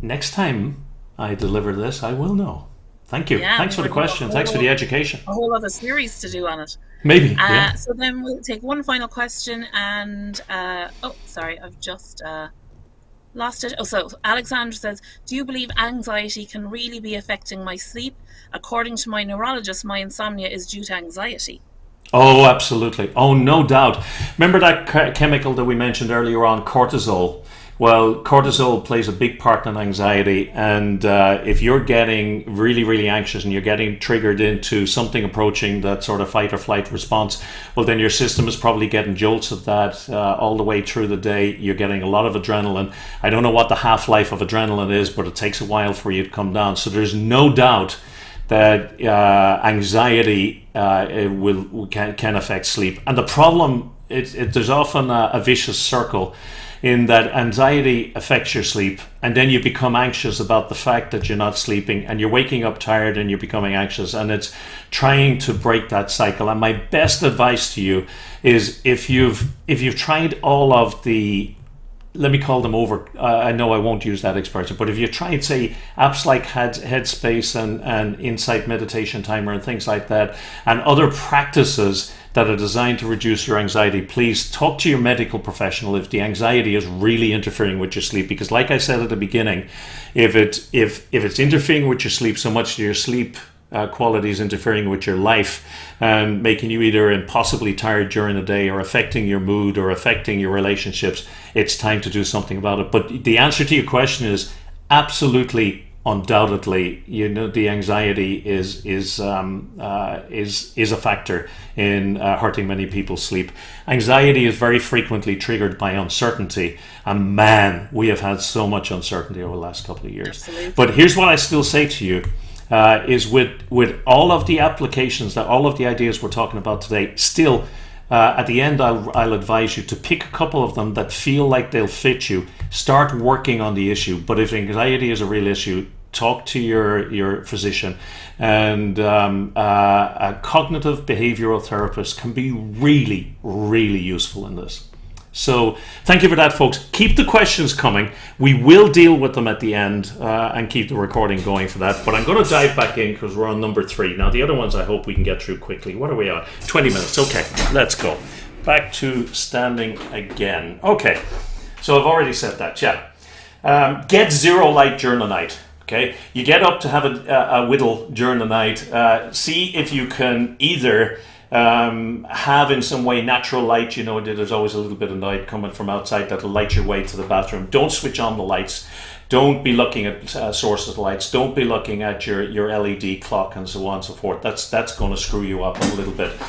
next time I deliver this, I will know. Thank you. Thanks for the question. Thanks for the education. A whole other series to do on it. Maybe. So then we'll take one final question, and sorry, I've just lost it. So Alexandra says, do you believe anxiety can really be affecting my sleep? According to my neurologist, my insomnia is due to anxiety. Oh, absolutely. Oh, no doubt. Remember that chemical that we mentioned earlier on, cortisol? Well, cortisol plays a big part in anxiety, and if you're getting really anxious and you're getting triggered into something approaching that sort of fight or flight response, well, then your system is probably getting jolts of that all the way through the day. You're getting a lot of adrenaline. I don't know what the half-life of adrenaline is, but it takes a while for you to come down. So there's no doubt that anxiety can affect sleep. And the problem there's often a vicious circle in that anxiety affects your sleep, and then you become anxious about the fact that you're not sleeping, and you're waking up tired and you're becoming anxious, and it's trying to break that cycle. And my best advice to you is, if you've tried all of the, let me call them over, I know I won't use that expression, but if you tried, say, apps like Headspace and Insight Meditation Timer and things like that, and other practices that are designed to reduce your anxiety, please talk to your medical professional if the anxiety is really interfering with your sleep. Because like I said at the beginning, if it's interfering with your sleep so much that your sleep quality is interfering with your life and making you either impossibly tired during the day, or affecting your mood, or affecting your relationships, it's time to do something about it. But the answer to your question is absolutely, undoubtedly, the anxiety is a factor in hurting many people's sleep. Anxiety is very frequently triggered by uncertainty, and man, we have had so much uncertainty over the last couple of years. Absolutely. But here's what I still say to you. Is with all of the applications, that all of the ideas we're talking about today, still at the end I'll advise you to pick a couple of them that feel like they'll fit you. Start working on the issue. But if anxiety is a real issue, talk to your physician. And a cognitive behavioral therapist can be really, really useful in this. So thank you for that, folks. Keep the questions coming. We will deal with them at the end and keep the recording going for that. But I'm going to dive back in because we're on number 3. Now, the other ones I hope we can get through quickly. What are we on? 20 minutes. Okay, let's go. Back to standing again. Okay, so I've already said that, yeah. Get zero light during the night. Okay, you get up to have a whittle during the night. See if you can either have in some way natural light. There's always a little bit of light coming from outside that'll light your way to the bathroom. Don't switch on the lights. Don't be looking at sources of lights. Don't be looking at your LED clock and so on and so forth. That's going to screw you up a little bit.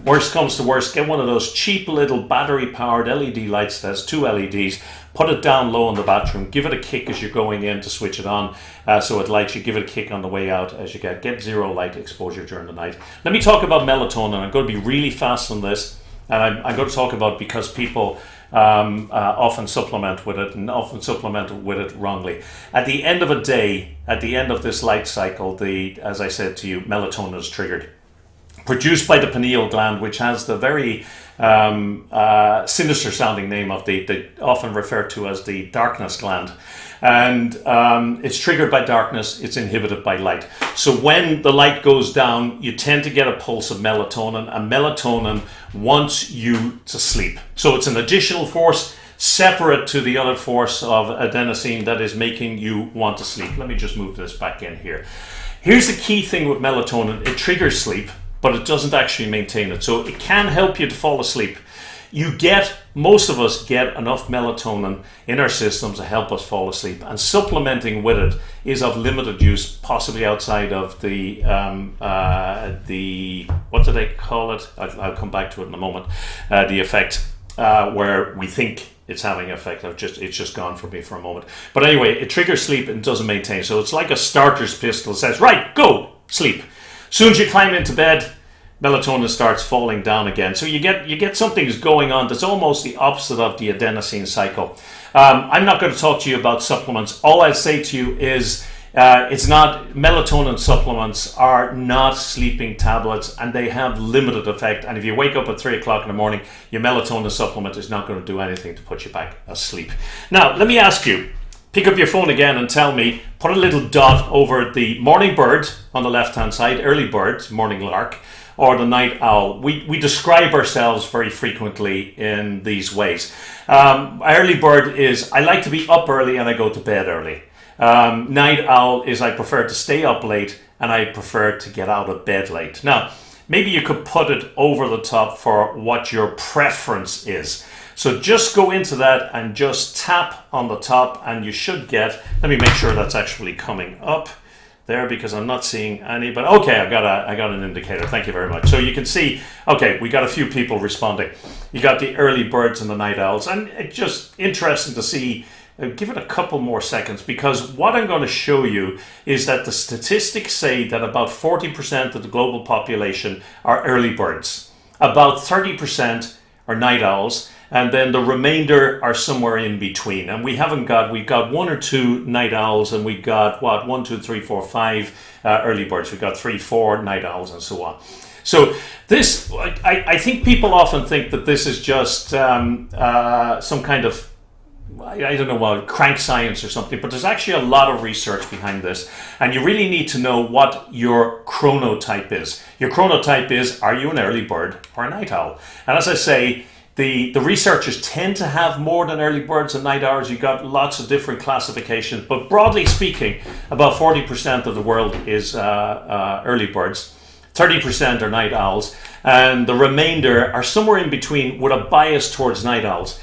Worst comes to worst, get one of those cheap little battery powered LED lights that has 2 LEDs. Put it down low in the bathroom. Give it a kick as you're going in to switch it on, so it lights you. Give it a kick on the way out as you get zero light exposure during the night. Let me talk about melatonin. I'm going to be really fast on this, and I'm going to talk about, because people often supplement with it, and often supplement with it wrongly. At the end of a day, at the end of this light cycle, as I said to you, melatonin is triggered, produced by the pineal gland, which has the very sinister sounding name of the often referred to as the darkness gland. And it's triggered by darkness, it's inhibited by light. So when the light goes down, you tend to get a pulse of melatonin, and melatonin wants you to sleep. So it's an additional force separate to the other force of adenosine that is making you want to sleep. Let me just move this back in here. Here's the key thing with melatonin. It triggers sleep, but it doesn't actually maintain it. So it can help you to fall asleep. Most of us get enough melatonin in our systems to help us fall asleep, and supplementing with it is of limited use, possibly outside of the what do they call it? I'll come back to it in a moment. The effect where we think it's having an effect. It's just gone from me for a moment. But anyway, it triggers sleep and doesn't maintain. So it's like a starter's pistol. It says, right, go, sleep. As soon as you climb into bed, melatonin starts falling down again. So you get something going on that's almost the opposite of the adenosine cycle. I'm not going to talk to you about supplements. All I'll say to you is melatonin supplements are not sleeping tablets, and they have limited effect. And if you wake up at 3 o'clock in the morning, your melatonin supplement is not going to do anything to put you back asleep. Now, let me ask you, pick up your phone again and tell me, put a little dot over the morning bird on the left-hand side, early bird, morning lark, or the night owl. We describe ourselves very frequently in these ways. Early bird is, I like to be up early and I go to bed early. Night owl is, I prefer to stay up late and I prefer to get out of bed late. Now, maybe you could put it over the top for what your preference is. So just go into that and just tap on the top, and you should get, let me make sure that's actually coming up there, because I'm not seeing any, but okay, I got an indicator. Thank you very much. So you can see, okay, we got a few people responding. You got the early birds and the night owls, and it's just interesting to see. Give it a couple more seconds, because what I'm going to show you is that the statistics say that about 40% of the global population are early birds. About 30% are night owls, and then the remainder are somewhere in between. And we've got 1 or 2 night owls, and we've got, 1, 2, 3, 4, 5 early birds. We've got 3, 4 night owls, and so on. So this, I think people often think that this is just some kind of, I don't know what, crank science or something, but there's actually a lot of research behind this, and you really need to know what your chronotype is. Your chronotype is, are you an early bird or a night owl? And as I say, the researchers tend to have more than early birds and night owls. You've got lots of different classifications, but broadly speaking, about 40% of the world is early birds. 30% are night owls, and the remainder are somewhere in between with a bias towards night owls.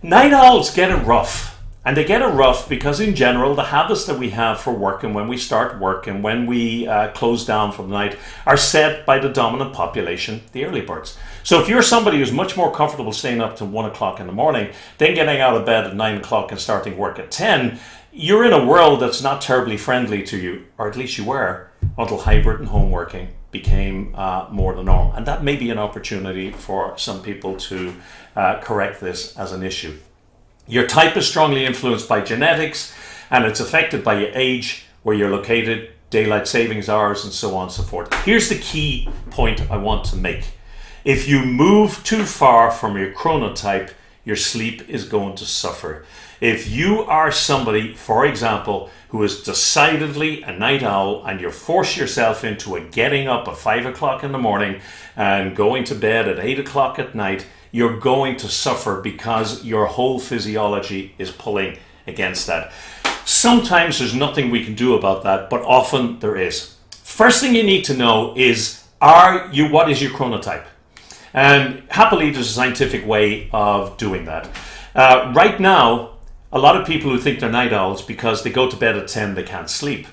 Night owls get it rough, and they get it rough because in general the habits that we have for work and when we start work and when we close down for the night are set by the dominant population, the early birds. So if you're somebody who's much more comfortable staying up to 1 o'clock in the morning, then getting out of bed at 9 o'clock and starting work at 10, you're in a world that's not terribly friendly to you, or at least you were, until hybrid and home working became more the norm. And that may be an opportunity for some people to correct this as an issue. Your type is strongly influenced by genetics, and it's affected by your age, where you're located, daylight savings hours, and so on and so forth. Here's the key point I want to make. If you move too far from your chronotype, your sleep is going to suffer. If you are somebody, for example, who is decidedly a night owl and you force yourself into a getting up at 5 o'clock in the morning and going to bed at 8 o'clock at night, you're going to suffer because your whole physiology is pulling against that. Sometimes there's nothing we can do about that, but often there is. First thing you need to know is, what is your chronotype? And happily, there's a scientific way of doing that. Right now, a lot of people who think they're night owls because they go to bed at 10, they can't sleep,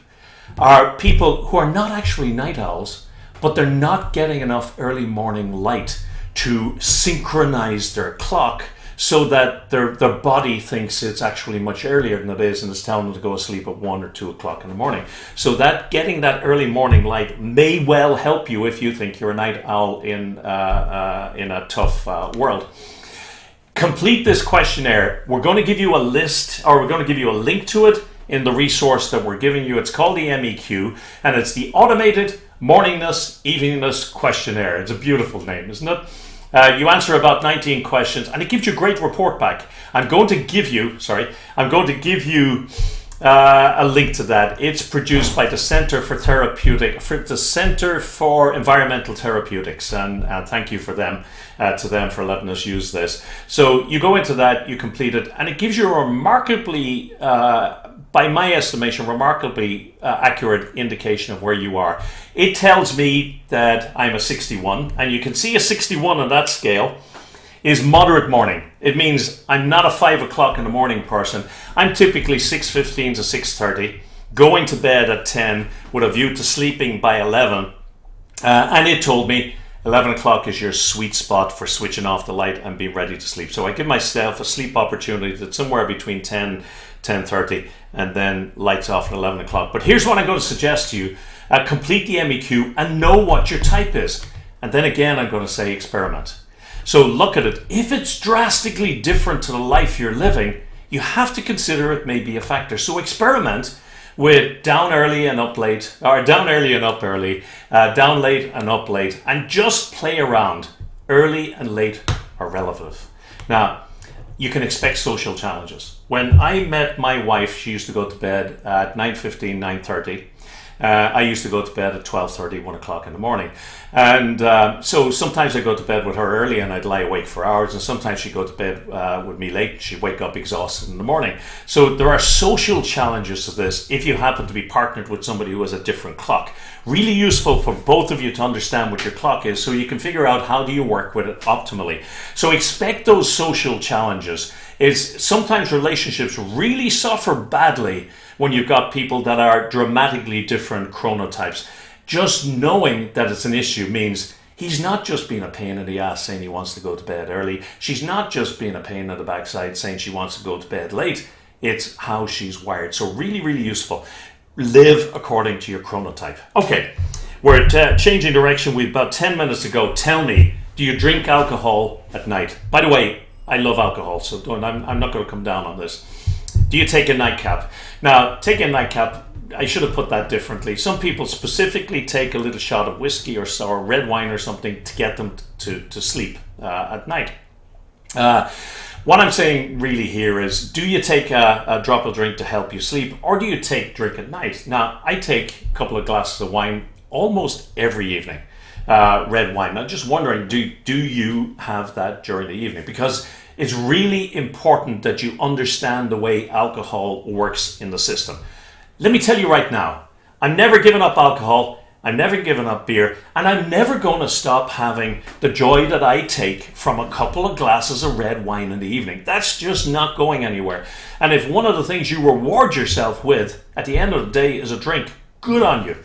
are people who are not actually night owls, but they're not getting enough early morning light to synchronize their clock so that their body thinks it's actually much earlier than it is and it's telling them to go to sleep at 1 or 2 o'clock in the morning. So that getting that early morning light may well help you if you think you're a night owl in a tough world. Complete this questionnaire. We're going to give you a list, or we're going to give you a link to it in the resource that we're giving you. It's called the MEQ, and it's the Automated Morningness Eveningness Questionnaire. It's a beautiful name, isn't it? You answer about 19 questions, and it gives you a great report back. I'm going to give you a link to that. It's produced by the Center for Environmental Therapeutics, and thank you for them for letting us use this. So you go into that, you complete it, and it gives you a remarkably, by my estimation, remarkably accurate indication of where you are. It tells me that I'm a 61, and you can see a 61 on that scale is moderate morning. It means I'm not a 5 o'clock in the morning person. I'm typically 6:15 to 6:30, going to bed at 10 with a view to sleeping by 11. And it told me 11 o'clock is your sweet spot for switching off the light and being ready to sleep. So I give myself a sleep opportunity that's somewhere between 10:30, and then lights off at 11 o'clock. But here's what I'm going to suggest to you. Complete the MEQ and know what your type is. And then again, I'm going to say experiment. So look at it. If it's drastically different to the life you're living, you have to consider it may be a factor. So experiment with down early and up late, or down early and up early, down late and up late, and just play around. Early and late are relative. Now, you can expect social challenges. When I met my wife, she used to go to bed at 9:15, 9:30. I used to go to bed at 12:30, 1 o'clock in the morning. And so sometimes I go to bed with her early and I'd lie awake for hours, and sometimes she'd go to bed with me late. She'd wake up exhausted in the morning. So there are social challenges to this if you happen to be partnered with somebody who has a different clock. Really useful for both of you to understand what your clock is so you can figure out how do you work with it optimally. So expect those social challenges. Sometimes relationships really suffer badly when you've got people that are dramatically different chronotypes. Just knowing that it's an issue means he's not just being a pain in the ass saying he wants to go to bed early. She's not just being a pain in the backside saying she wants to go to bed late. It's how she's wired. So really, really useful. Live according to your chronotype. Okay, we're changing direction. We've about 10 minutes to go. Tell me, Do you drink alcohol at night? By the way, I love alcohol, so I'm not going to come down on this. Do you take a nightcap? Now, taking a nightcap, I should have put that differently. Some people specifically take a little shot of whiskey or red wine or something to get them to sleep at night. What I'm saying really here is, do you take a drop of drink to help you sleep, or do you take drink at night? Now, I take a couple of glasses of wine almost every evening, red wine. I'm just wondering, do you have that during the evening? Because it's really important that you understand the way alcohol works in the system. Let me tell you right now, I'm never giving up alcohol, I'm never giving up beer, and I'm never going to stop having the joy that I take from a couple of glasses of red wine in the evening. That's just not going anywhere. And if one of the things you reward yourself with at the end of the day is a drink, good on you.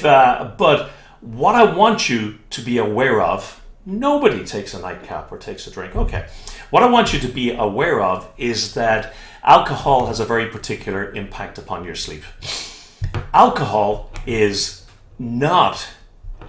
But what I want you to be aware of, nobody takes a nightcap or takes a drink. Okay. What I want you to be aware of is that alcohol has a very particular impact upon your sleep. Alcohol is not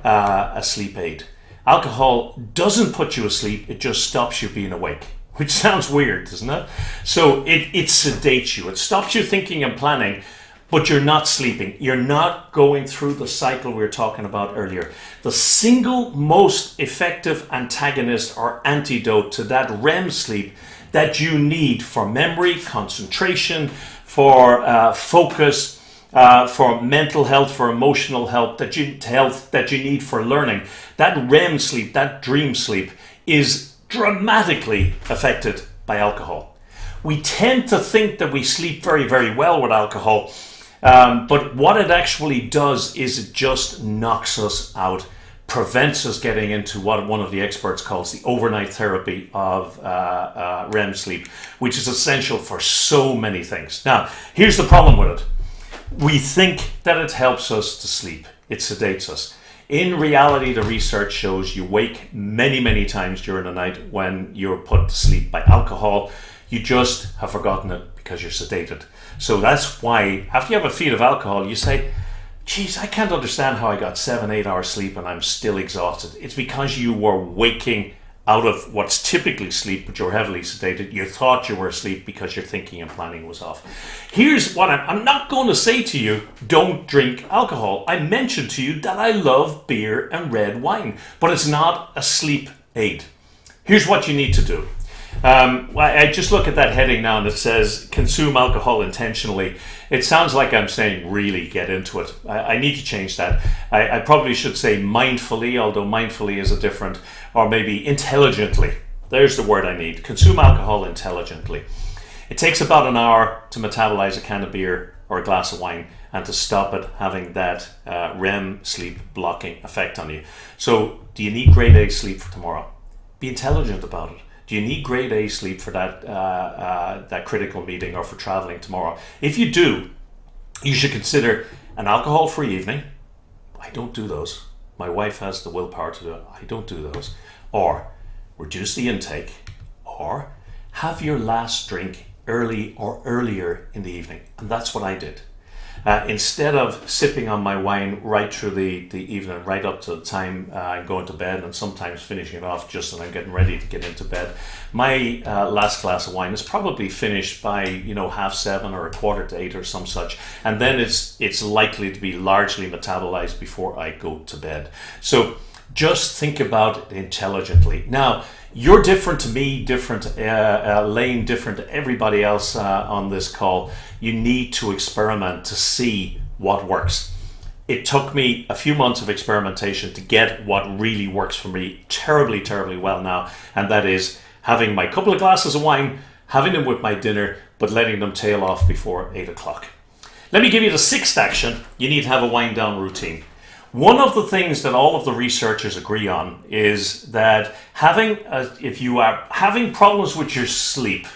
a sleep aid. Alcohol doesn't put you asleep, it just stops you being awake, which sounds weird, doesn't it? So it sedates you, it stops you thinking and planning, but you're not sleeping. You're not going through the cycle we were talking about earlier. The single most effective antagonist or antidote to that REM sleep that you need for memory, concentration, for focus, for mental health, for emotional health that you need for learning. That REM sleep, that dream sleep, is dramatically affected by alcohol. We tend to think that we sleep very, very well with alcohol, but what it actually does is it just knocks us out, prevents us getting into what one of the experts calls the overnight therapy of REM sleep, which is essential for so many things. Now, here's the problem with it. We think that it helps us to sleep. It sedates us. In reality, the research shows you wake many, many times during the night when you're put to sleep by alcohol. You just have forgotten it because you're sedated. So that's why after you have a feed of alcohol, you say, geez, I can't understand how I got 7-8 hours sleep and I'm still exhausted. It's because you were waking out of what's typically sleep, but you're heavily sedated. You thought you were asleep because your thinking and planning was off. Here's what I'm not going to say to you, don't drink alcohol. I mentioned to you that I love beer and red wine, but it's not a sleep aid. Here's what you need to do. I just look at that heading now and it says consume alcohol intentionally. It sounds like I'm saying really get into it. I need to change that. I probably should say mindfully, although mindfully is a different, or maybe intelligently. There's the word I need. Consume alcohol intelligently. It takes about an hour to metabolize a can of beer or a glass of wine and to stop it having that REM sleep blocking effect on you. So do you need grade A sleep for tomorrow? Be intelligent about it. Do you need grade A sleep for that critical meeting or for traveling tomorrow? If you do, you should consider an alcohol-free evening. I don't do those. My wife has the willpower to do it. I don't do those. Or reduce the intake, or have your last drink early or earlier in the evening. And that's what I did. Instead of sipping on my wine right through the evening, right up to the time I'm going to bed, and sometimes finishing it off just as I'm getting ready to get into bed, my last glass of wine is probably finished by 7:30 or 7:45 or some such, and then it's likely to be largely metabolized before I go to bed. So just think about it intelligently. Now, you're different to me, different Lane, different to everybody else on this call. You need to experiment to see what works. It took me a few months of experimentation to get what really works for me terribly, terribly well now, and that is having my couple of glasses of wine, having them with my dinner, but letting them tail off before 8 o'clock. Let me give you the sixth action. You need to have a wind down routine. One of the things that all of the researchers agree on is that if you are having problems with your sleep,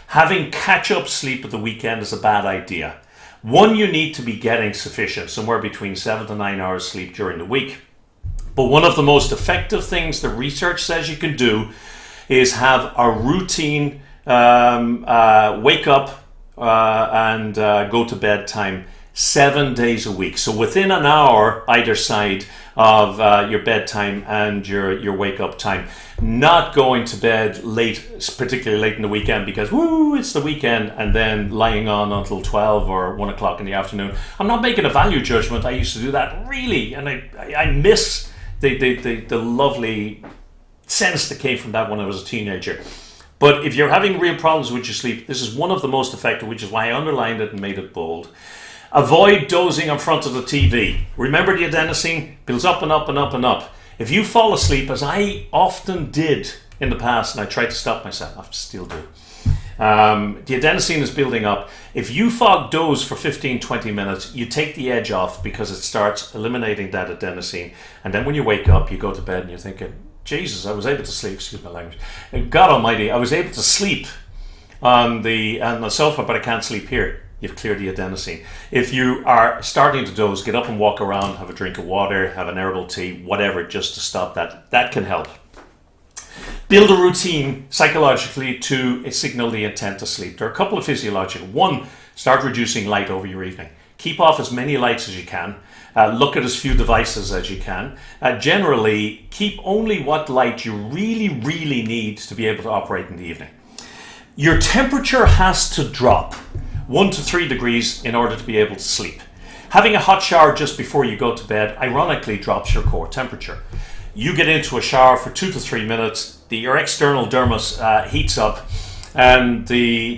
having catch-up sleep at the weekend is a bad idea. One, you need to be getting sufficient, somewhere between 7 to 9 hours sleep during the week. But one of the most effective things the research says you can do is have a routine wake up and go to bed time 7 days a week. So within an hour either side of your bedtime and your wake up time. Not going to bed late, particularly late in the weekend, because it's the weekend, and then lying on until 12 or 1 o'clock in the afternoon. I'm not making a value judgment. I used to do that really, and I miss the lovely sense that came from that when I was a teenager. But if you're having real problems with your sleep, this is one of the most effective, which is why I underlined it and made it bold. Avoid dozing in front of the TV. Remember, the adenosine builds up and up and up and up. If you fall asleep, as I often did in the past, and I tried to stop myself, I still do, the adenosine is building up. If you doze for 15-20 minutes, you take the edge off because it starts eliminating that adenosine. And then when you wake up, you go to bed and you're thinking, Jesus, I was able to sleep, excuse my language. God almighty, I was able to sleep on the sofa, but I can't sleep here. You've cleared the adenosine. If you are starting to doze, get up and walk around, have a drink of water, have an herbal tea, whatever, just to stop that. That can help. Build a routine psychologically to signal the intent to sleep. There are a couple of physiological. One, start reducing light over your evening. Keep off as many lights as you can. Look at as few devices as you can. Generally, keep only what light you really, really need to be able to operate in the evening. Your temperature has to drop 1 to 3 degrees in order to be able to sleep. Having a hot shower just before you go to bed ironically drops your core temperature. You get into a shower for 2 to 3 minutes, your external dermis heats up, and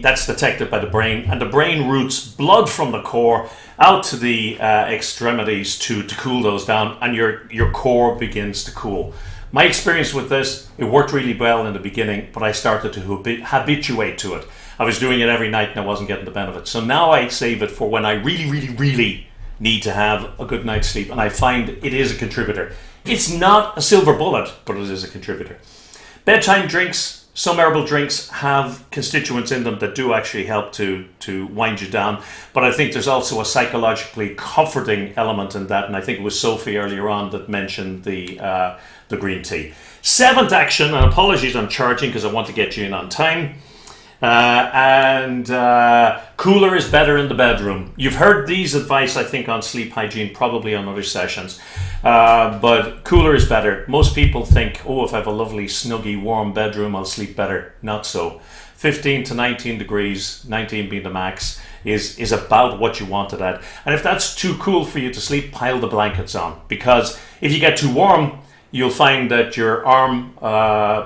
that's detected by the brain, and the brain routes blood from the core out to the extremities to cool those down, and your core begins to cool. My experience with this, it worked really well in the beginning, but I started to habituate to it. I was doing it every night and I wasn't getting the benefit. So now I save it for when I really, really, really need to have a good night's sleep, and I find it is a contributor. It's not a silver bullet, but it is a contributor. Bedtime drinks, some herbal drinks have constituents in them that do actually help to wind you down, but I think there's also a psychologically comforting element in that, and I think it was Sophie earlier on that mentioned the green tea. Seventh action, and apologies I'm charging because I want to get you in on time, cooler is better in the bedroom. You've heard these advice, I think, on sleep hygiene, probably on other sessions, but cooler is better. Most people think, if I have a lovely snuggy warm bedroom, I'll sleep better. Not so. 15 to 19 degrees, 19 being the max, is about what you want it at. And if that's too cool for you to sleep, pile the blankets on, because if you get too warm, you'll find that your arm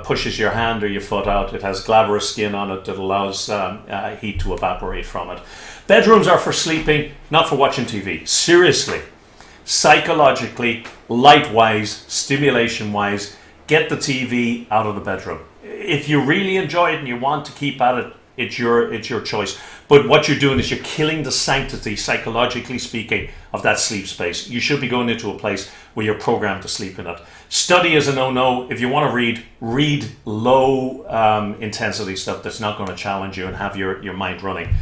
pushes your hand or your foot out. It has glabrous skin on it that allows heat to evaporate from it. Bedrooms are for sleeping, not for watching TV. Seriously, psychologically, light-wise, stimulation-wise, get the TV out of the bedroom. If you really enjoy it and you want to keep at it, it's your choice. But what you're doing is you're killing the sanctity, psychologically speaking, of that sleep space. You should be going into a place where you're programmed to sleep in it. Study is a no-no. If you want to read low intensity stuff that's not going to challenge you and have your mind running.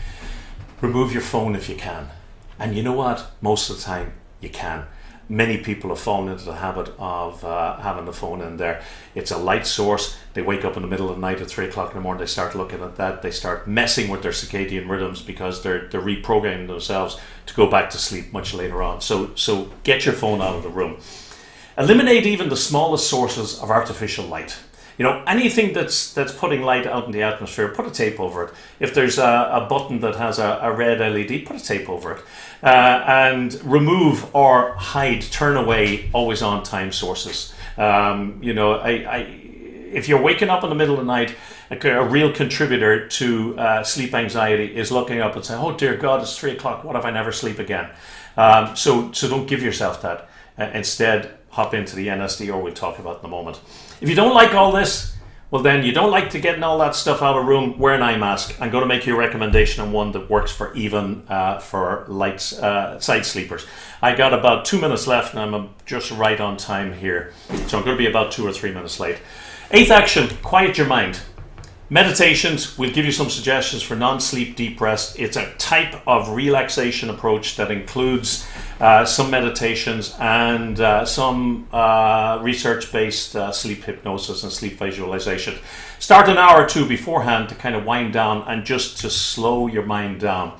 Remove your phone if you can. And you know what? Most of the time, you can. Many people have fallen into the habit of having the phone in there. It's a light source. They wake up in the middle of the night at 3 o'clock in the morning. They start looking at that. They start messing with their circadian rhythms because they're reprogramming themselves to go back to sleep much later on. So get your phone out of the room. Eliminate even the smallest sources of artificial light. Anything that's putting light out in the atmosphere, put a tape over it. If there's a button that has a red LED, put a tape over it. And remove or hide, turn away always on time sources. If you're waking up in the middle of the night, a real contributor to sleep anxiety is looking up and saying, oh dear God, it's 3 o'clock, what if I never sleep again? So don't give yourself that. Instead, hop into the NSD, or we'll talk about in a moment. If you don't like all this, well then you don't like to getting all that stuff out of the room, wear an eye mask. I'm going to make you a recommendation on one that works for light side sleepers. I got about 2 minutes left and I'm just right on time here. So I'm going to be about 2 or 3 minutes late. Eighth action, quiet your mind. Meditations, we'll give you some suggestions for non-sleep deep rest. It's a type of relaxation approach that includes some meditations and some research-based sleep hypnosis and sleep visualization. Start an hour or two beforehand to kind of wind down and just to slow your mind down.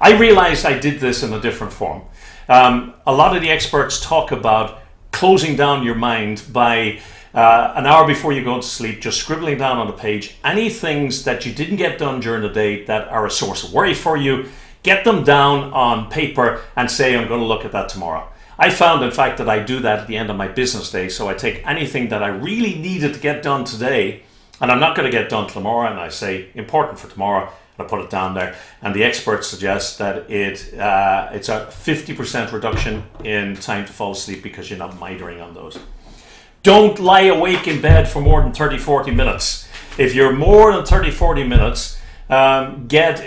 I realized I did this in a different form. A lot of the experts talk about closing down your mind by an hour before you go to sleep, just scribbling down on the page any things that you didn't get done during the day that are a source of worry for you. Get them down on paper and say, I'm going to look at that tomorrow. I found, in fact, that I do that at the end of my business day. So I take anything that I really needed to get done today, and I'm not going to get done tomorrow, and I say, important for tomorrow, and I put it down there. And the experts suggest that it's a 50% reduction in time to fall asleep because you're not mitering on those. Don't lie awake in bed for more than 30-40 minutes. If you're more than 30-40 minutes,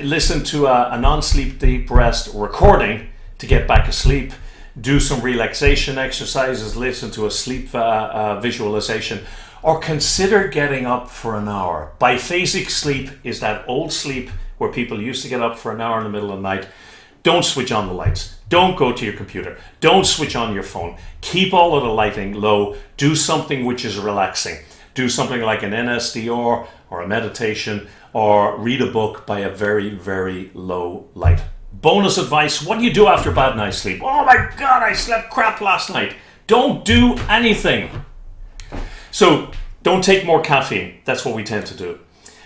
listen to a non-sleep deep rest recording to get back asleep. Do some relaxation exercises, listen to a sleep visualization, or consider getting up for an hour. Biphasic sleep is that old sleep where people used to get up for an hour in the middle of the night. Don't switch on the lights. Don't go to your computer. Don't switch on your phone. Keep all of the lighting low. Do something which is relaxing. Do something like an NSDR or a meditation, or read a book by a very, very low light. Bonus advice, what do you do after a bad night's sleep? Oh my God, I slept crap last night. Don't do anything. So don't take more caffeine. That's what we tend to do.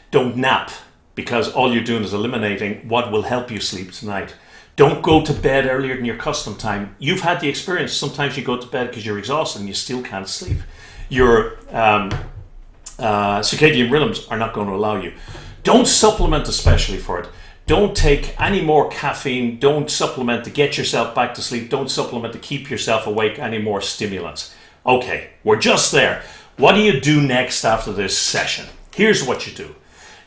Don't nap, because all you're doing is eliminating what will help you sleep tonight. Don't go to bed earlier than your custom time. You've had the experience. Sometimes you go to bed because you're exhausted and you still can't sleep. Your circadian rhythms are not going to allow you. Don't supplement especially for it. Don't take any more caffeine. Don't supplement to get yourself back to sleep. Don't supplement to keep yourself awake, any more stimulants. Okay, we're just there. What do you do next after this session? Here's what you do.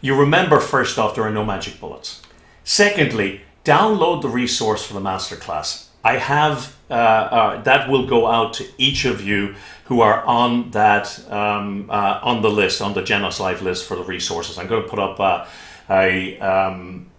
You remember, first off, there are no magic bullets. Secondly, download the resource for the masterclass. I have that will go out to each of you who are on that on the list, on the Genos Live list for the resources. I'm going to put up a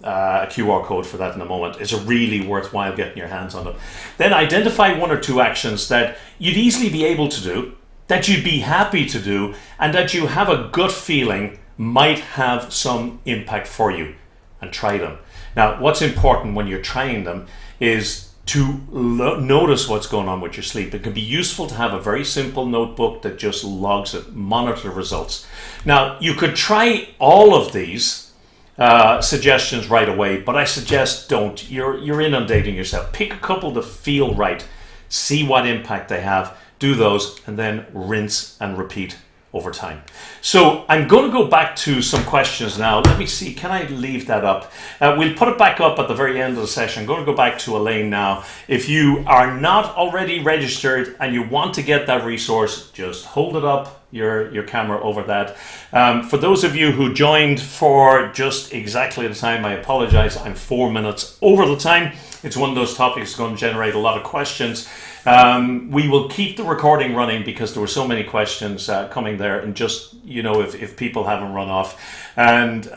QR code for that in a moment. It's really worthwhile getting your hands on it. Then identify one or two actions that you'd easily be able to do, that you'd be happy to do, and that you have a gut feeling might have some impact for you, and try them. Now, what's important when you're trying them is to notice what's going on with your sleep. It can be useful to have a very simple notebook that just logs it, monitor results. Now, you could try all of these suggestions right away, but I suggest don't. You're inundating yourself. Pick a couple that feel right, see what impact they have, do those, and then rinse and repeat over time. So I'm going to go back to some questions now. Let me see, can I leave that up? We'll put it back up at the very end of the session. I'm going to go back to Elaine now. If you are not already registered and you want to get that resource, just hold it up, your camera over that. For those of you who joined for just exactly the time, I apologize. I'm 4 minutes over the time. It's one of those topics that's going to generate a lot of questions. We will keep the recording running because there were so many questions coming there, and just, you know, if people haven't run off. And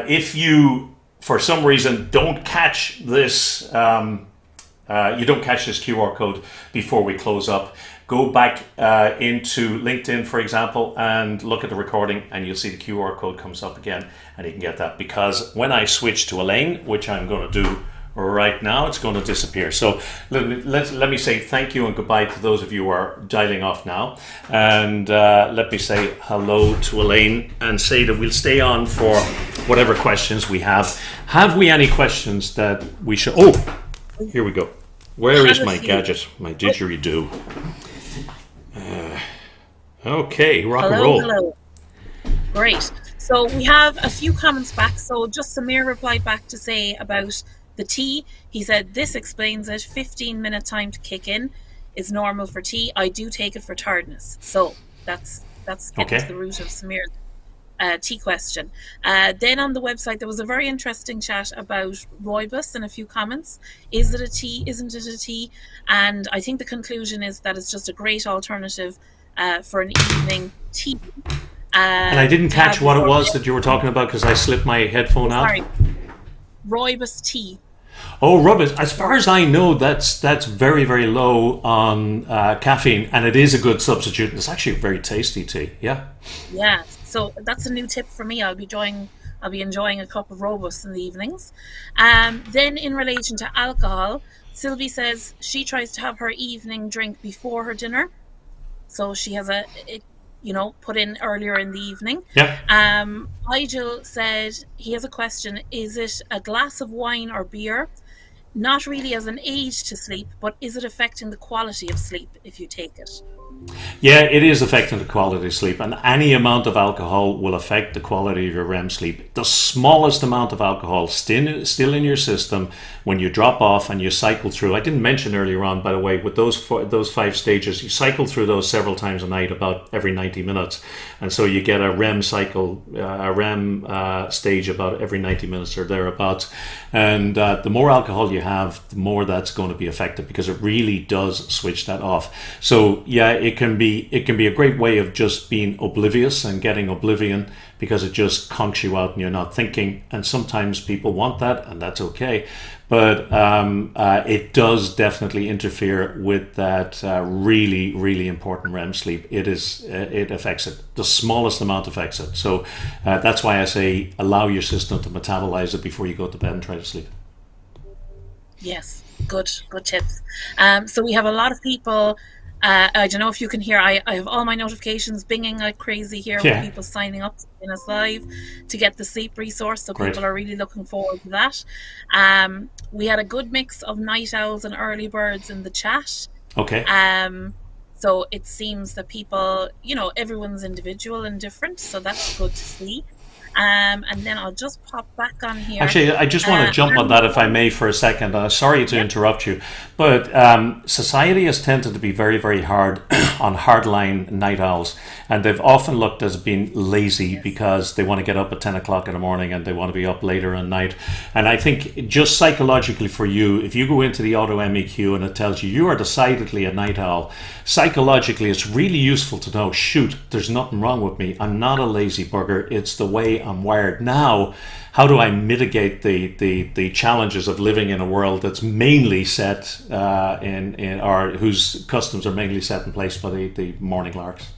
if you, for some reason, don't catch this, you don't catch this QR code before we close up, go back into LinkedIn, for example, and look at the recording, and you'll see the QR code comes up again, and you can get that. Because when I switch to Elaine, which I'm going to do right now, it's going to disappear. So let me say thank you and goodbye to those of you who are dialing off now, and let me say hello to Elaine and say that we'll stay on for whatever questions we have. Have we any questions that we should? Oh, here we go. Where is my gadget, my didgeridoo? Okay, rock and roll. Hello. Great. So we have a few comments back. So just Samir replied back to say about the tea. He said, this explains it. 15-minute time to kick in is normal for tea. I do take it for tiredness. So that's getting to the root of Samir's tea question. Then on the website, there was a very interesting chat about rooibos and a few comments. Is it a tea? Isn't it a tea? And I think the conclusion is that it's just a great alternative for an evening tea. And I didn't catch what it was that you were talking about because I slipped my headphone out. Sorry. Rooibos tea. Oh, rooibos. As far as I know, that's very, very low on caffeine, and it is a good substitute. It's actually a very tasty tea. Yeah. Yeah. So that's a new tip for me. I'll be I'll be enjoying a cup of Robust in the evenings. Then in relation to alcohol, Sylvie says she tries to have her evening drink before her dinner. So she has put in earlier in the evening. Yeah. Nigel said he has a question. Is it a glass of wine or beer? Not really as an aid to sleep, but is it affecting the quality of sleep if you take it? Yeah, it is affecting the quality of sleep, and any amount of alcohol will affect the quality of your REM sleep. The smallest amount of alcohol still in your system when you drop off and you cycle through. I didn't mention earlier on, by the way, with those 5 stages, you cycle through those several times a night, about every 90 minutes, and so you get a REM cycle, a REM stage about every 90 minutes or thereabouts. And the more alcohol you have, the more that's going to be affected, because it really does switch that off. So yeah, it can be a great way of just being oblivious and getting oblivion, because it just conks you out and you're not thinking. And sometimes people want that, and that's okay. But it does definitely interfere with that really, really important REM sleep. It affects it. The smallest amount affects it. So that's why I say allow your system to metabolize it before you go to bed and try to sleep. Yes, good tips. So we have a lot of people. I don't know if you can hear. I have all my notifications binging like crazy here with people signing up in us live to get the sleep resource. So Great. People are really looking forward to that. We had a good mix of night owls and early birds in the chat. Okay. So it seems that people, everyone's individual and different. So that's good to see. And then I'll just pop back on here. Actually, I just want to jump on that, if I may, for a second. Sorry to interrupt you, but society has tended to be very, very hard on hardline night owls, and they've often looked as being lazy because they want to get up at 10 o'clock in the morning and they want to be up later at night. And I think just psychologically for you, if you go into the Auto MEQ and it tells you are decidedly a night owl, psychologically it's really useful to know, shoot, there's nothing wrong with me. I'm not a lazy bugger. It's the way I'm wired. Now, how do I mitigate the challenges of living in a world that's mainly set or whose customs are mainly set in place by the morning larks?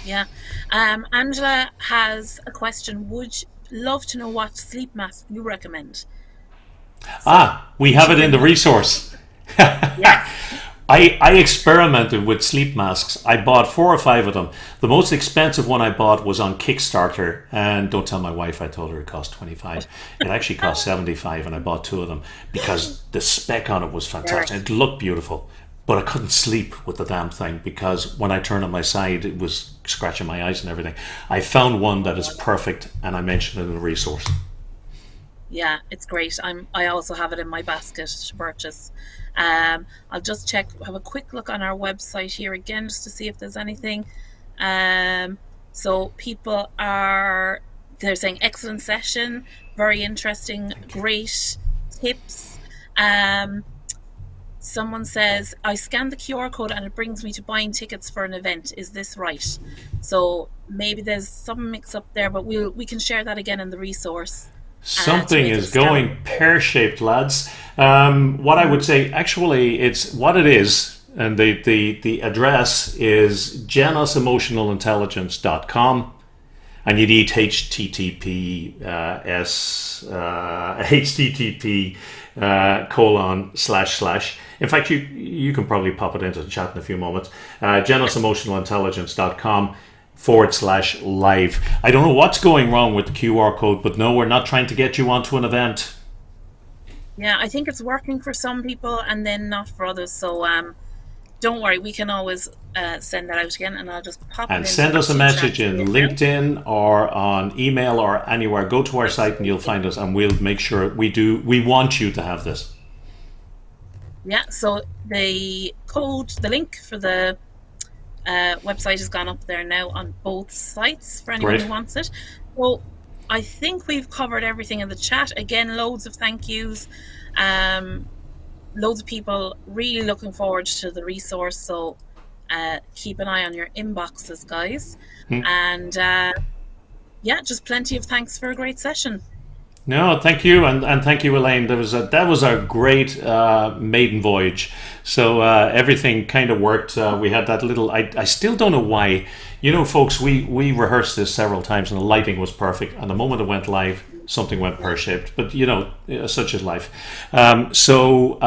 Yeah. Angela has a question. Would love to know what sleep mask you recommend. We have it in the resource. Yes. I experimented with sleep masks. I bought 4 or 5 of them. The most expensive one I bought was on Kickstarter, and don't tell my wife I told her it cost 25. It actually cost 75, and I bought 2 of them because the spec on it was fantastic. It looked beautiful, but I couldn't sleep with the damn thing because when I turned on my side, it was scratching my eyes and everything. I found one that is perfect, and I mentioned it in the resource. Yeah, it's great. I also have it in my basket to purchase. I'll just check, have a quick look on our website here again just to see if there's anything. So people they're saying excellent session, very interesting, great tips. Someone says, I scanned the QR code and it brings me to buying tickets for an event. Is this right? So maybe there's some mix up there, but we can share that again in the resource. Something is going pear-shaped, lads. What I would say, actually, it's what it is, and the address is genosemotionalintelligence.com, and you need http:// In fact, you can probably pop it into the chat in a few moments. genosemotionalintelligence.com/live. I don't know what's going wrong with the QR code, but no, we're not trying to get you onto an event. Yeah, I think it's working for some people and then not for others. So don't worry, we can always send that out again, and I'll just pop it in. And send us a message in LinkedIn or on email or anywhere. Go to our site and you'll find us, and we'll make sure we want you to have this. Yeah, so the link for the website has gone up there now on both sites for anyone who wants it. So I think we've covered everything in the chat. Again, loads of thank yous. Loads of people really looking forward to the resource. So keep an eye on your inboxes, guys. And just plenty of thanks for a great session. No, thank you, and thank you, Elaine. That was a great maiden voyage. So everything kind of worked. We had that little. I still don't know why. You know, folks, we rehearsed this several times, and the lighting was perfect. And the moment it went live, something went pear shaped. But you know, such is life. So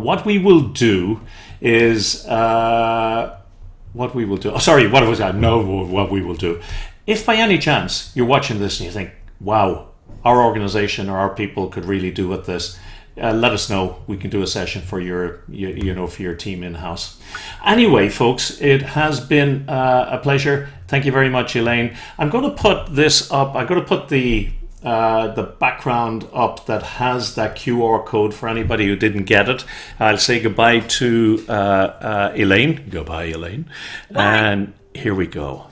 what we will do is what we will do. Oh, sorry, what was that? No, what we will do. If by any chance you're watching this and you think, wow, our organization or our people could really do with this, let us know. We can do a session for your for your team in-house. Anyway, folks, it has been a pleasure. Thank you very much, Elaine. I'm going to put this up. I'm going to put the background up that has that QR code for anybody who didn't get it. I'll say goodbye to Elaine. Goodbye, Elaine. Bye. And here we go.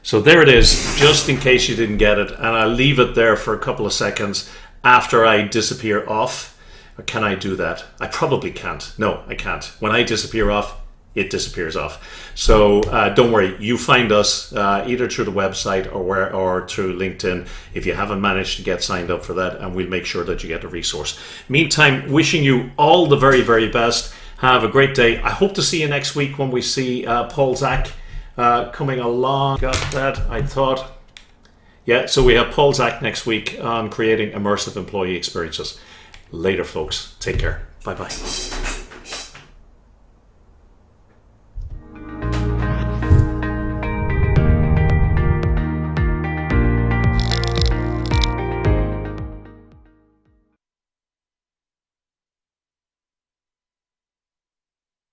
So there it is, just in case you didn't get it, and I'll leave it there for a couple of seconds after I disappear off. Or can I do that? I probably can't. No, I can't. When I disappear off, it disappears off. So don't worry, you find us either through the website or through LinkedIn if you haven't managed to get signed up for that, and we'll make sure that you get a resource. Meantime, wishing you all the very, very best. Have a great day. I hope to see you next week when we see Paul Zach coming along. Got that, I thought. Yeah, so we have Paul Zach next week on creating immersive employee experiences. Later, folks. Take care. Bye-bye.